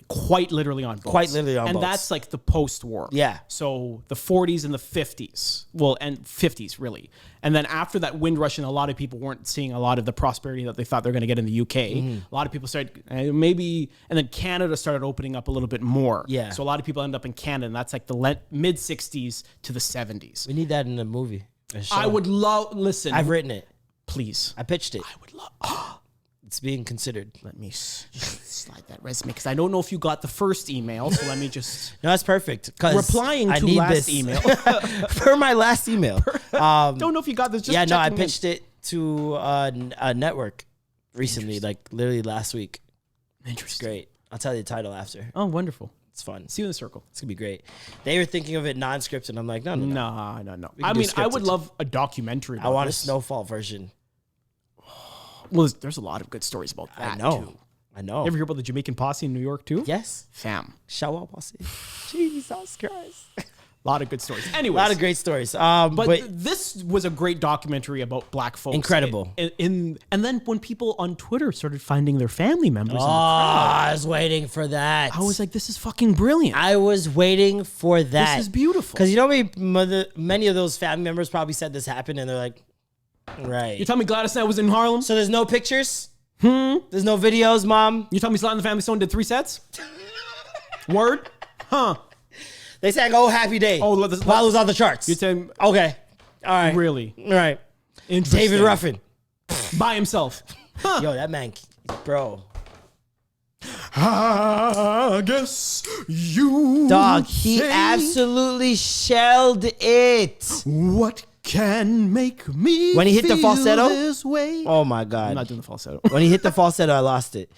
Quite literally on boats. And that's like the post-war. Yeah. So the 40s and the 50s. Well, and 50s, really. And then after that wind rush, and a lot of people weren't seeing a lot of the prosperity that they thought they were going to get in the UK. A lot of people started, maybe, and then Canada started opening up a little bit more. Yeah. So a lot of people end up in Canada, and that's like the mid-60s to the 70s. We need that in a movie. I would listen. I've written it. Please. I pitched it. I would love... It's being considered. Let me slide that resume, because I don't know if you got the first email, so let me just... No, that's perfect. Replying to last email. For my last email. Don't know if you got this. Just I pitched it to a network recently, like literally last week. Interesting. Great. I'll tell you the title after. Oh, wonderful. It's fun. See you in the circle. It's going to be great. They were thinking of it non-scripted. I'm like, no. I mean, I would love a documentary about I want this. a Snowfall version. Well, there's a lot of good stories about that, too. I know. You ever hear about the Jamaican posse in New York, too? Yes. Fam. Shout out posse. Jesus Christ. lot of good stories. Anyways, A lot of great stories. But this was a great documentary about black folks. Incredible. And then when people on Twitter started finding their family members in the crowd, I was waiting for that. I was like, this is fucking brilliant. I was waiting for that. This is beautiful. Because you know, many of those family members probably said this happened, and they're like, right. You tell me Gladys Knight was in Harlem? So there's no pictures? There's no videos, Mom? You tell me Sly and the Family Stone did 3 sets? Word? Huh. They sang "Oh Happy Day" while it was on the charts. You're telling okay. All right. Really? All right. Interesting. David Ruffin. By himself. Huh. Yo, that man, bro. I guess you Dog, he absolutely shelled it. What can make me when he hit the falsetto this way? Oh my God. I'm not doing the falsetto. When he hit the falsetto, I lost it.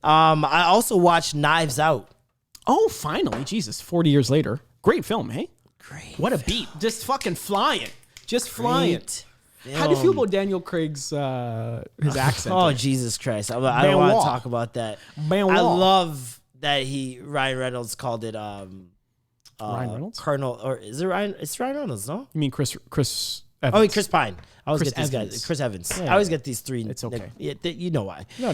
I also watched Knives Out. Oh, finally. Jesus, 40 years later. Great film, hey? Great. What a beat. Just fucking flying. Just flying. How do you feel about Daniel Craig's his accent? Oh, Jesus Christ. I don't want to talk about that. Benoit. I love that Ryan Reynolds called it Ryan Reynolds? Colonel, or is it Ryan? It's Ryan Reynolds, no? You mean Chris Evans? Oh, wait, Chris Pine. I always Chris get these Evans. guys. Chris Evans. Yeah, I always get these three. It's okay. You know why. No.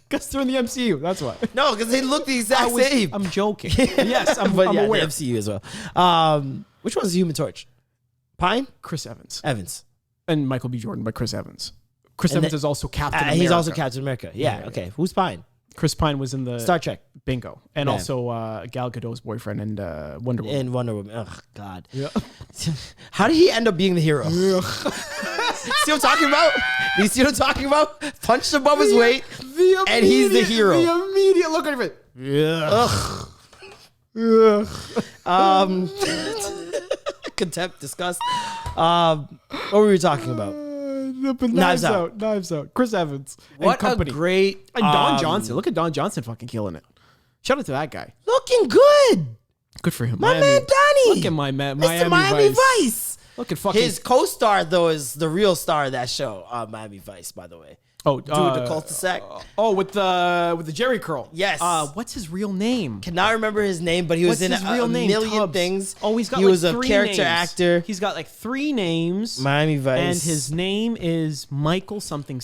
Because they're in the MCU. That's why. No, because they look the exact same. I'm joking. Yes, I'm aware. The MCU as well. Which one's the Human Torch? Pine? Chris Evans. Evans. And Michael B. Jordan, but Chris Evans. Chris Evans is also Captain America. He's also Captain America. Yeah, okay. Who's Pine? Chris Pine was in the Star Trek. Bingo. And also Gal Gadot's boyfriend in Wonder Woman. In Wonder Woman. Oh, God. Yeah. How did he end up being the hero? See what I'm talking about? You see what I'm talking about? Punched above his weight, and he's the hero. The immediate look at him. Yeah. Ugh. Contempt, disgust. What were we talking about? Knives Out. Knives Out. Chris Evans. What and company. A great... And Don Johnson. Look at Don Johnson fucking killing it. Shout out to that guy. Looking good. Good for him. My man Donnie. Look at my man. Mr. Miami Vice. Look at fucking... His co-star, though, is the real star of that show, Miami Vice, by the way. Oh, dude, the cul-de-sac. With the Jerry curl. Yes. What's his real name? Cannot remember his name, but he was in a million things. Oh, he's got he like was a three character names. actor. He's got like 3 names. Miami Vice. And his name is Michael something.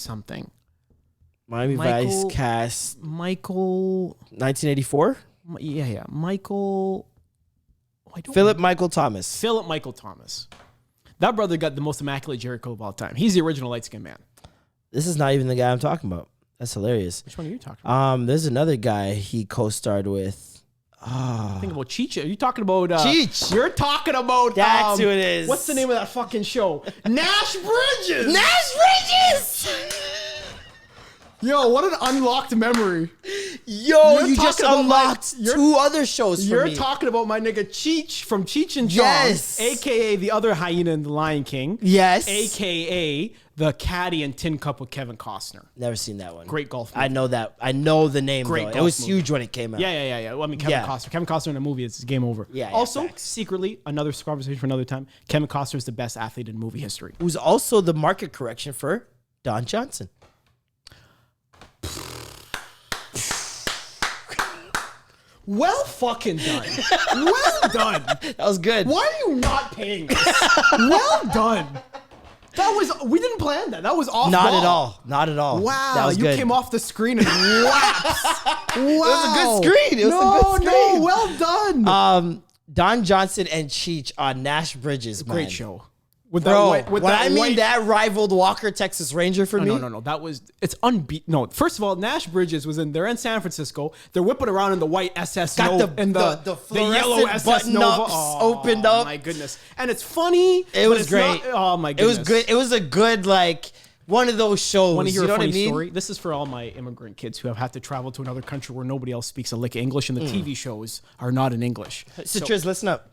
Miami Vice cast. Michael. 1984. Yeah. Michael. Philip Michael Thomas. Philip Michael Thomas. That brother got the most immaculate Jerry curl of all time. He's the original light skinned man. This is not even the guy I'm talking about. That's hilarious. Which one are you talking about? There's another guy he co-starred with. Think about Cheech. Are you talking about Cheech? You're talking about that's who it is. What's the name of that fucking show? Nash Bridges. Nash Bridges. Yo, what an unlocked memory. Yo, you just unlocked 2 other shows for me. You're talking about my nigga Cheech from Cheech and Chong. Yes. AKA the other hyena in The Lion King. Yes. AKA the caddy and tin cup with Kevin Costner. Never seen that one. Great golf movie. I know that. I know the name, Great though. golf It was movie. huge when it came out. Yeah. Well, I mean, Kevin Costner. Kevin Costner in a movie, it's game over. Yeah, Also, facts. secretly, another conversation for another time, Kevin Costner is the best athlete in movie history. Who's also the market correction for Don Johnson. Well fucking done. Well done. That was good. Why are you not paying this? Well done. We didn't plan that. That was off Not ball. at all. Not at all. Wow. That was You good. came off the screen and whaps. Wow. It was a good screen. It was a good screen. No, well done. Don Johnson and Cheech on Nash Bridges, man. Great show. With Bro, that when I mean that rivaled Walker Texas Ranger for me. No. It's unbeat. No, first of all, Nash Bridges was they're in San Francisco. They're whipping around in the white SS Got Nova the and the yellow SS button Nova. ups Oh, opened up. My goodness. And it's funny. It was great. Oh my It goodness. was good. It was a good, like, one of those shows. Want to hear you know a funny what I mean? story? This is for all my immigrant kids who have had to travel to another country where nobody else speaks a lick of English and the TV shows are not in English. Citrus, listen up.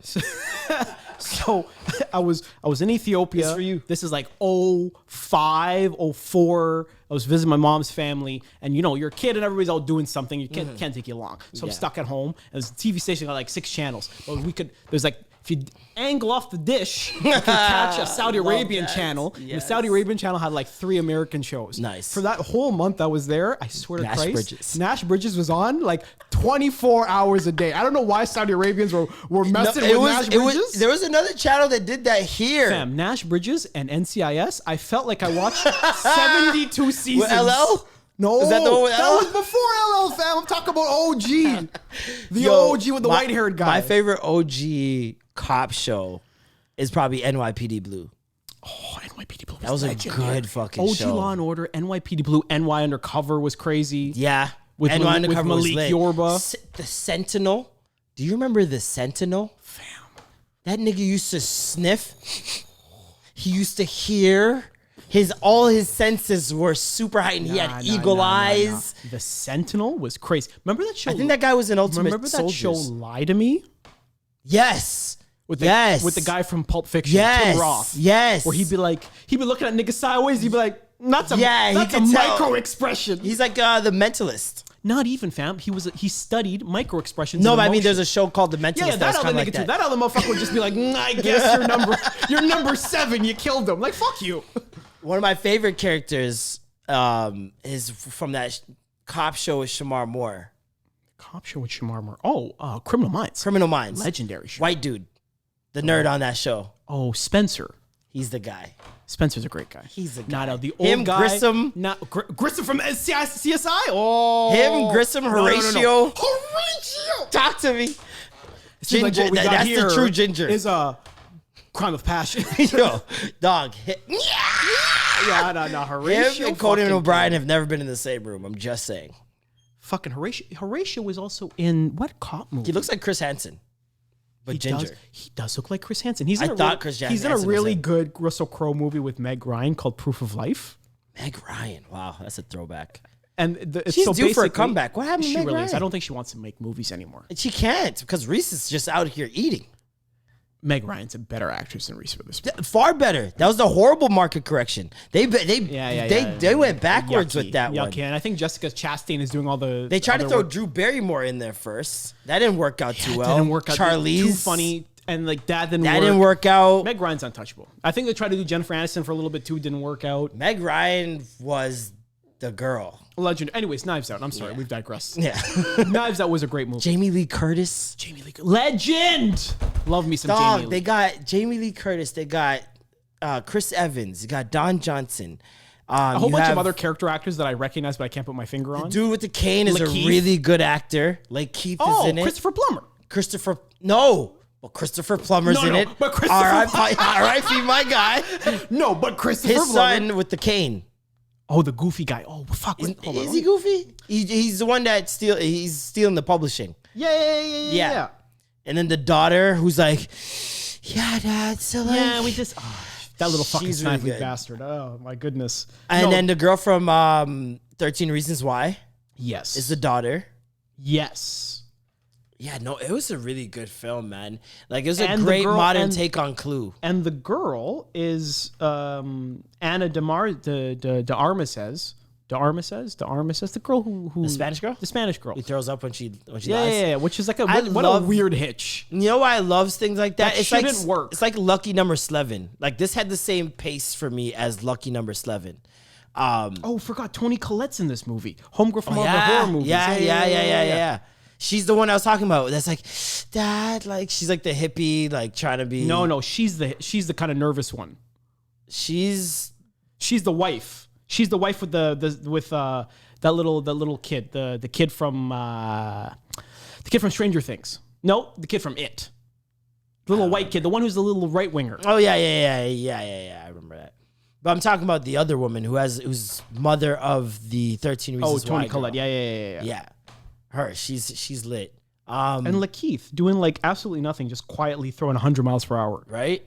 So I was in Ethiopia. This is for you. This is like 05, 04. I was visiting my mom's family, and you're a kid and everybody's out doing something. You can't take you long. So I'm stuck at home. And this TV station got like 6 channels. But there's like if you angle off the dish, you can catch a Saudi Arabian channel. Yes. The Saudi Arabian channel had like 3 American shows. Nice. For that whole month I was there, I swear to Nash Christ, Bridges. Nash Bridges was on like 24 hours a day. I don't know why Saudi Arabians were messing with Nash Bridges. There was another channel that did that here. Fam, Nash Bridges and NCIS, I felt like I watched 72 seasons. With LL? No, Is that the one with that LL? was before LL, fam. I'm talking about OG. The OG with the white-haired guy. My favorite OG cop show is probably NYPD Blue. Oh, NYPD Blue. That was a good fucking show. OG Law and Order, NYPD Blue, NY Undercover was crazy. Yeah. With NY Undercover was Malik lit. Yorba. The Sentinel. Do you remember the Sentinel? Fam. That nigga used to sniff. He used to hear. All his senses were super heightened. He had eagle eyes. The Sentinel was crazy. Remember that show? I think that guy was an Ultimate Remember that Soldiers. show Lie to Me? Yes. With the guy from Pulp Fiction, Yes. Tim Roth. Yes. Where he'd be looking at niggas sideways. He'd be like, that's a could tell. micro expression. He's like the Mentalist. Not even, fam. He studied micro expressions. No, and but I mean, emotion. there's a show called The Mentalist. Yeah, that other nigga too. That other motherfucker would just be like, I guess you're number 7. You killed him. Like, fuck you. One of my favorite characters is from that cop show with Shamar Moore. Cop show with Shamar Moore. Oh, Criminal Minds. Criminal Minds. Legendary show. White dude. The nerd on that show. Oh, Spencer. He's the guy. Spencer's a great guy. He's the guy. No, the old Him, guy. Grissom. Grissom from CSI? Oh. Him, Grissom, Horatio. No. Horatio! Talk to me. Ginger, like what we got that's here the true Ginger. Is a crime of passion. Yo, dog. Yeah, no, Horatio. Him and Conan O'Brien have never been in the same room. I'm just saying. Fucking Horatio. Horatio was also in what cop movie? He looks like Chris Hansen, but Ginger. He does look like Chris Hansen. Chris Hansen He's in a was really him. good Russell Crowe movie with Meg Ryan called Proof of Life. Meg Ryan. Wow, that's a throwback. And she's due for a comeback. What happened to She Meg really Ryan? is. I don't think she wants to make movies anymore. She can't because Reese is just out here eating. Meg Ryan's a better actress than Reese Witherspoon. Far better. That was the horrible market correction. They went backwards with that one. And I think Jessica Chastain is doing all the. They tried to other throw work. Drew Barrymore in there first. That didn't work out too well. Didn't work out. Charlize, Too funny, and like that didn't. That didn't work out. Meg Ryan's untouchable. I think they tried to do Jennifer Aniston for a little bit too. Didn't work out. Meg Ryan was the girl. Legend. Anyways, Knives Out. I'm sorry, we've digressed. Yeah. Knives Out was a great movie. Jamie Lee Curtis. Legend. Love me some Jamie Lee. They got Jamie Lee Curtis. They got Chris Evans. They got Don Johnson. A whole bunch of other character actors that I recognize, but I can't put my finger on. Dude with the cane is Lakeith. a really good actor. Lakeith is in it. Christopher Plummer. Well, Christopher Plummer's in it. But Christopher R.I.P. my guy. No, but Christopher His Plummer. son with the cane. Oh, the goofy guy. Oh, fuck. Is he goofy? He's the one that he's stealing the publishing. Yeah. And then the daughter who's like, yeah, Dad, so like... Yeah, we just... that little fucking She's really snively good. bastard. Oh, my goodness. And then the girl from 13 Reasons Why Yes. is the daughter. Yes. Yeah, no, it was a really good film, man. Like, it was a And the great girl- modern and- take on Clue. And the girl is Anna de Armises. The girl who The Spanish girl? The Spanish girl. He throws up when she lies. Yeah, which is like a love- weird hitch. You know why I love things like that? That shouldn't work. It's like Lucky Number 11. Like, this had the same pace for me as Lucky Number 11. Forgot Toni Collette's in this movie. Homegirl from all the horror movies. Yeah. She's the one I was talking about. That's like, Dad, like, she's like the hippie, like, trying to be... No, she's the kind of nervous one. She's the wife. She's the wife with that little kid, the kid from Stranger Things. No, the kid from It. The little white kid, the one who's the little right winger. Oh yeah. I remember that. But I'm talking about the other woman who's mother of the 13 Reasons Why. Toni Collette. girl. Yeah. Yeah. Her, she's lit. And Lakeith doing like absolutely nothing, just quietly throwing 100 miles per hour. Right?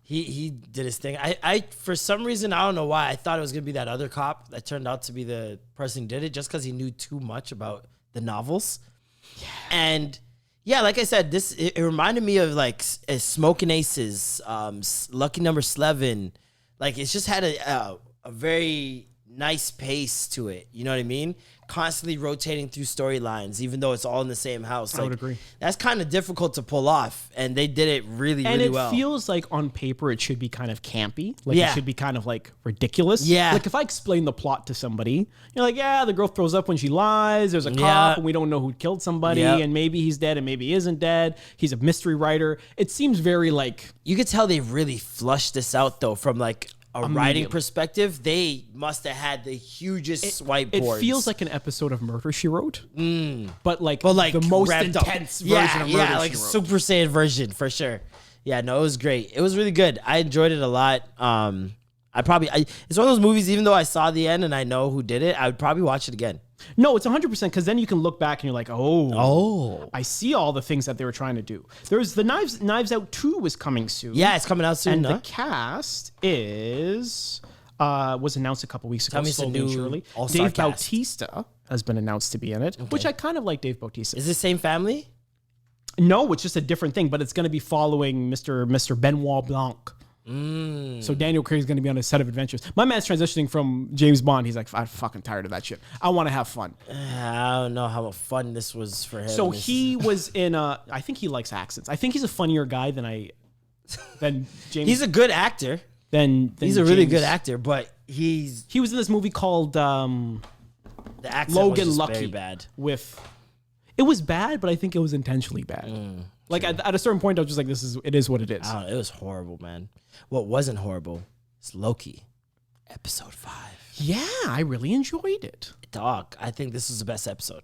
He did his thing. I for some reason, I don't know why, I thought it was gonna be that other cop that turned out to be the person who did it, just because he knew too much about the novels. Yeah. And yeah, like I said, it reminded me of like Smoking Aces, Lucky Number 11. Like, it's just had a very nice pace to it. You know what I mean? constantly rotating through storylines, even though it's all in the same house. I would agree. That's kind of difficult to pull off, and they did it really, And really it well. feels like on paper it should be kind of campy. Like Yeah. it should be kind of like ridiculous. Yeah. Like if I explain the plot to somebody, you're like, yeah, the girl throws up when she lies. There's a cop Yeah. and we don't know who killed somebody. Yep. And maybe he's dead and maybe he isn't dead. He's a mystery writer. It seems very like... You could tell they really flushed this out, though, from like a writing perspective. They must have had the hugest whiteboards. It feels like an episode of Murder, She Wrote. But like the most intense version of Murder, like She Wrote. Super Saiyan version for sure. Yeah, no, it was great. It was really good. I enjoyed it a lot. It's one of those movies. Even though I saw the end and I know who did it, I would probably watch it again. No, it's 100% because then you can look back and you're like, Oh, I see all the things that they were trying to do. There's the Knives Out 2 was coming soon. yeah, it's coming out soon. And huh? the cast was announced a couple weeks ago. Tell me it's a slowly and new surely. all-star Dave cast. Bautista has been announced to be in it, which I kind of like Dave Bautista. Is it the same family? No, it's just a different thing, but it's going to be following Mr. Benoit Blanc. So Daniel Craig's going to be on a set of adventures. My man's transitioning from James Bond. He's like, I'm fucking tired of that shit. I want to have fun. I don't know how fun this was for him. So he was in I think he likes accents. I think he's a funnier guy than James. He's a good actor. than He's a really James. good actor, but he was in this movie called the accent Logan was just Lucky very bad. with... It was bad, but I think it was intentionally bad. Like at a certain point, I was just like, it is what it is. I don't know, it was horrible, man. What wasn't horrible is Loki, episode 5. Yeah, I really enjoyed it. Dog, I think this was the best episode.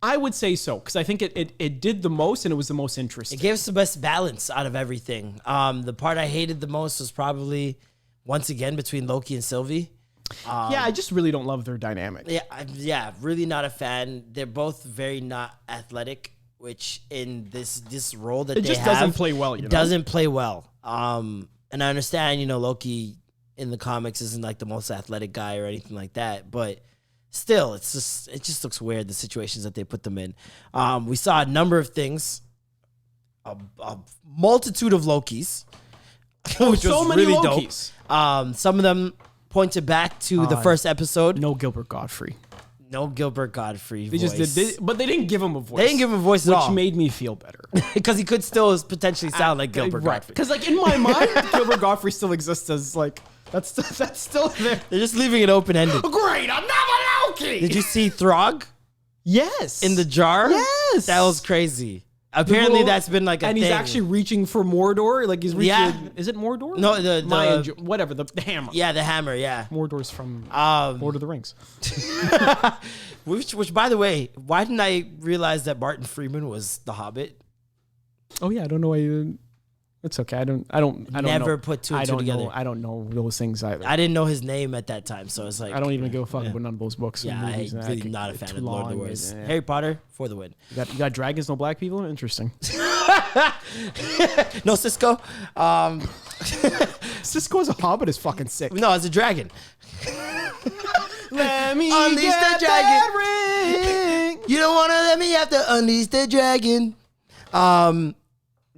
I would say so, because I think it did the most and it was the most interesting. It gave us the best balance out of everything. The part I hated the most was probably, once again, between Loki and Sylvie. Yeah, I just really don't love their dynamic. Yeah, really not a fan. They're both very not athletic, which in this role that It they just have, doesn't play well, you know? doesn't play well. And I understand, Loki in the comics isn't like the most athletic guy or anything like that, but still, it just looks weird, the situations that they put them in. We saw a number of things, a multitude of Lokis, which so was many really Lokis. dope. Some of them pointed back to the first episode. No Gilbert Godfrey. No Gilbert Godfrey They voice. just did, but they didn't give him a voice. They didn't give him a voice at all. which made me feel better. Because he could still potentially sound like Gilbert Right. Godfrey. Because like in my mind, Gilbert Godfrey still exists as like that's still there. They're just leaving it open-ended. Great, I'm not Loki. Did you see Throg Yes. in the jar? Yes. That was crazy. Apparently little- that's been like a and thing. he's actually reaching for Mordor. Like he's reaching. Yeah. Is it Mordor? No, the Mayan, whatever the hammer. Yeah, the hammer, yeah. Mordor's from Lord of the Rings. Which by the way, why didn't I realize that Martin Freeman was the Hobbit? Oh yeah, I don't know why you. It's okay. I don't Never know. put two and I two don't together. know. I don't know those things either. I didn't know his name at that time, so it's like I don't even give a fuck about none of those books. Yeah, and movies. I'm I really could not a get fan too of Lord of the long. Rings. Yeah. Harry Potter for the win. You got dragons, no black people. Interesting. No Cisco. Cisco's a hobbit is fucking sick. No, it's a dragon. Let me Unleash get the dragon. that ring. You don't want to let me have to unleash the dragon.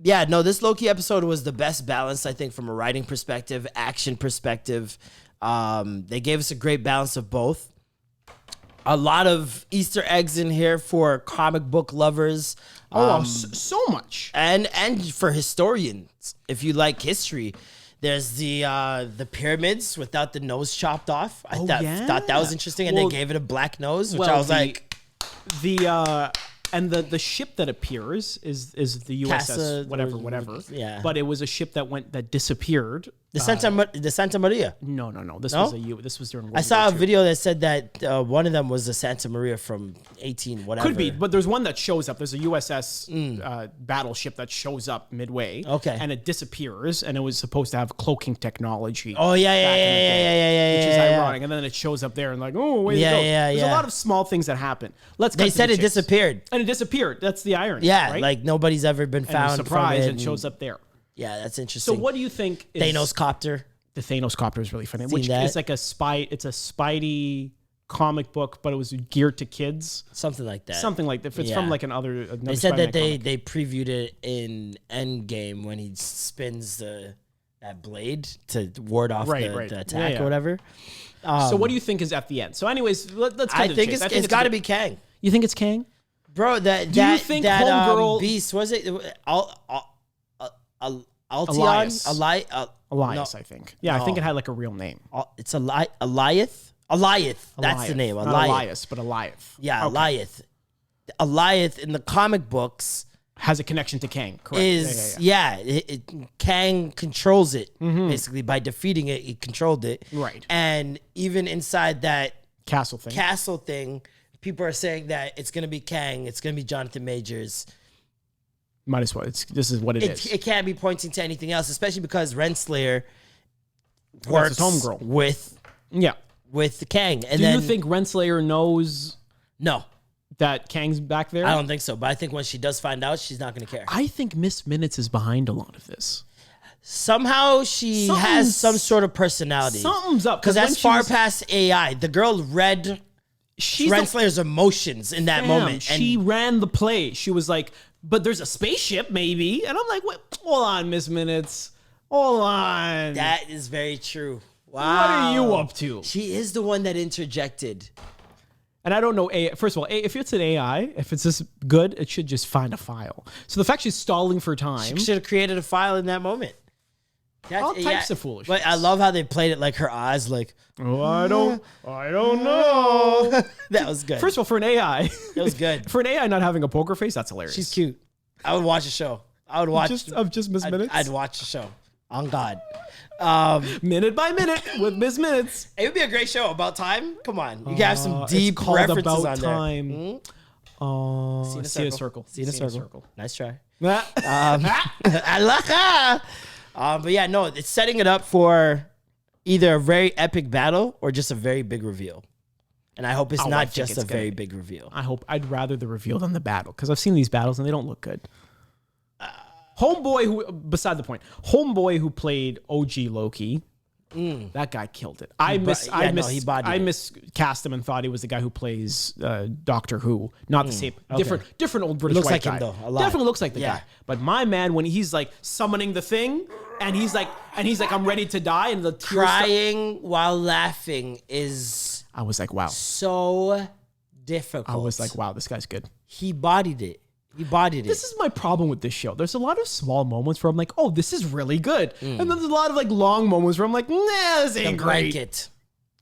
Yeah, no, this Loki episode was the best balance, I think, from a writing perspective, action perspective. They gave us a great balance of both. A lot of Easter eggs in here for comic book lovers. So much. And for historians, if you like history. There's the pyramids without the nose chopped off. I thought that was interesting, and Well, they gave it a black nose, which I was like, the ship that appears is the USS Casa- whatever. yeah. But it was a ship that disappeared. the Santa Maria. No. This No? this was during World I saw War a II. video that said that one of them was the Santa Maria from 18 whatever. Could be, but there's one that shows up. There's a USS battleship that shows up midway. Okay. And it disappears, and it was supposed to have cloaking technology. Oh yeah, back in the day, which is yeah. ironic. And then it shows up there, and like, oh, wait, Yeah, it goes. yeah, There's yeah. a lot of small things that happen. Let's. They cut to said the it chase. disappeared. And it disappeared. That's the irony. Yeah, right? like nobody's ever been and found. a surprise, from and it, shows up there. Yeah, that's So interesting. what do you think? Is Thanos copter? The Thanos copter is really funny. Seen Which that? is like a spy. It's a Spidey comic book, but it was geared to kids. Something like that. Something like that. If it's Yeah. from like another They said that Spider-Man comic. they previewed it in Endgame when he spins the blade to ward off the attack or whatever. So what do you think is at the end? So anyways, let's I think it's got to be Kang. You think it's Kang? Bro, do you think Homegirl Beast, was it Altion? Elias, I think. Yeah, I think it had like a real name. It's Eliath? That's the name. Not Elias, but Eliath. Yeah, okay. Eliath in the comic books has a connection to Kang, correct? Kang controls it, basically. By defeating it, he controlled it. Right. And even inside that castle thing, people are saying that it's going to be Kang, it's going to be Jonathan Majors. Might as well. This is what it is. It can't be pointing to anything else, especially because Renslayer works homegirl with Kang. And do you think Renslayer knows No. that Kang's back there? I don't think so, but I think when she does find out, she's not going to care. I think Miss Minutes is behind a lot of this. Somehow she has some sort of personality. Something's up. Because that's far past AI. The girl read Renslayer's emotions in that moment. She ran the play. She was like, but there's a spaceship, maybe. And I'm like, wait, hold on, Miss Minutes. Hold on. That is very true. Wow. What are you up to? She is the one that interjected. And I don't know, first of all, if it's an AI, if it's this good, it should just find a file. So the fact she's stalling for time. She should have created a file in that moment. All types of foolishness. But I love how they played it like her eyes like, oh, I don't know. That was good. First of all, for an AI. It was good. For an AI not having a poker face, that's hilarious. She's cute. I would watch the show. I would watch. Just Miss Minutes? I'd watch the show. On God. Minute by minute with Miss Minutes. It would be a great show. About time? Come on. You can have some deep references about on time. there. See a circle. See a circle. Nice try. But yeah, no, it's setting it up for either a very epic battle or just a very big reveal. And I hope it's not just a very big reveal. I'd rather the reveal than the battle because I've seen these battles and they don't look good. Beside the point, Homeboy who played OG Loki, that guy killed it. I miscast him and thought he was the guy who plays Doctor Who, not the same, different old British white guy. Looks like him though, a lot. Definitely looks like the guy. But my man, when he's like summoning the thing, and he's like, I'm ready to die, and the tears crying while laughing is. I was like, wow, so difficult. I was like, wow, this guy's good. He bodied it. This is my problem with this show. There's a lot of small moments where I'm like, oh, this is really good. And then there's a lot of like long moments where I'm like, nah, this ain't great. Blanket.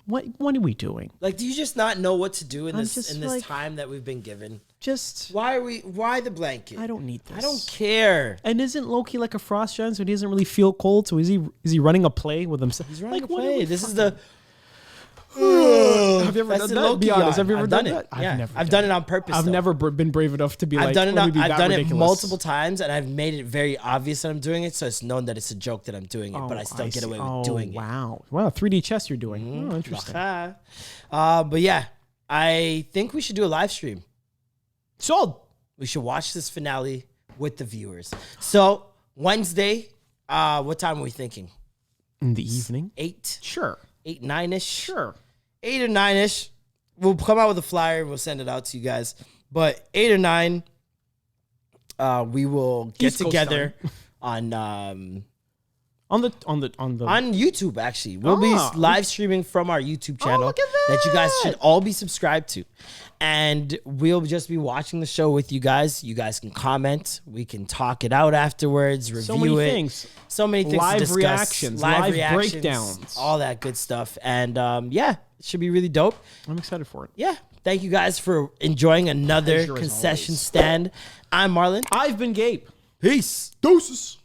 What are we doing? Like, do you just not know what to do in this time that we've been given? Why the blanket? I don't need this. I don't care. And isn't Loki like a frost giant, so he doesn't really feel cold? So is he running a play with himself? He's running a play. This is the. Have you ever done that? Be honest. Have you ever done it? I've done it on purpose. I've never been brave enough to be I've done it multiple times, and I've made it very obvious that I'm doing it, so it's known that it's a joke that I'm doing it, but I still get away with doing it. Wow, 3D chess you're doing. Oh, interesting. But yeah, I think we should do a live stream. Sold. We should watch this finale with the viewers. So Wednesday, what time are we thinking? In the evening? 8? Sure. 8, 9-ish? Sure. 8 or 9-ish. We'll come out with a flyer and we'll send it out to you guys. But 8 or 9, we will get together on YouTube. Actually, we'll be live streaming from our YouTube channel that you guys should all be subscribed to, and we'll just be watching the show with you guys. You guys can comment. We can talk it out afterwards. Review so many things. Live to discuss. reactions, live breakdowns, all that good stuff. And yeah, it should be really dope. I'm excited for it. Yeah. Thank you guys for enjoying another concession stand. I'm Marlon. I've been Gabe. Peace. Deuces.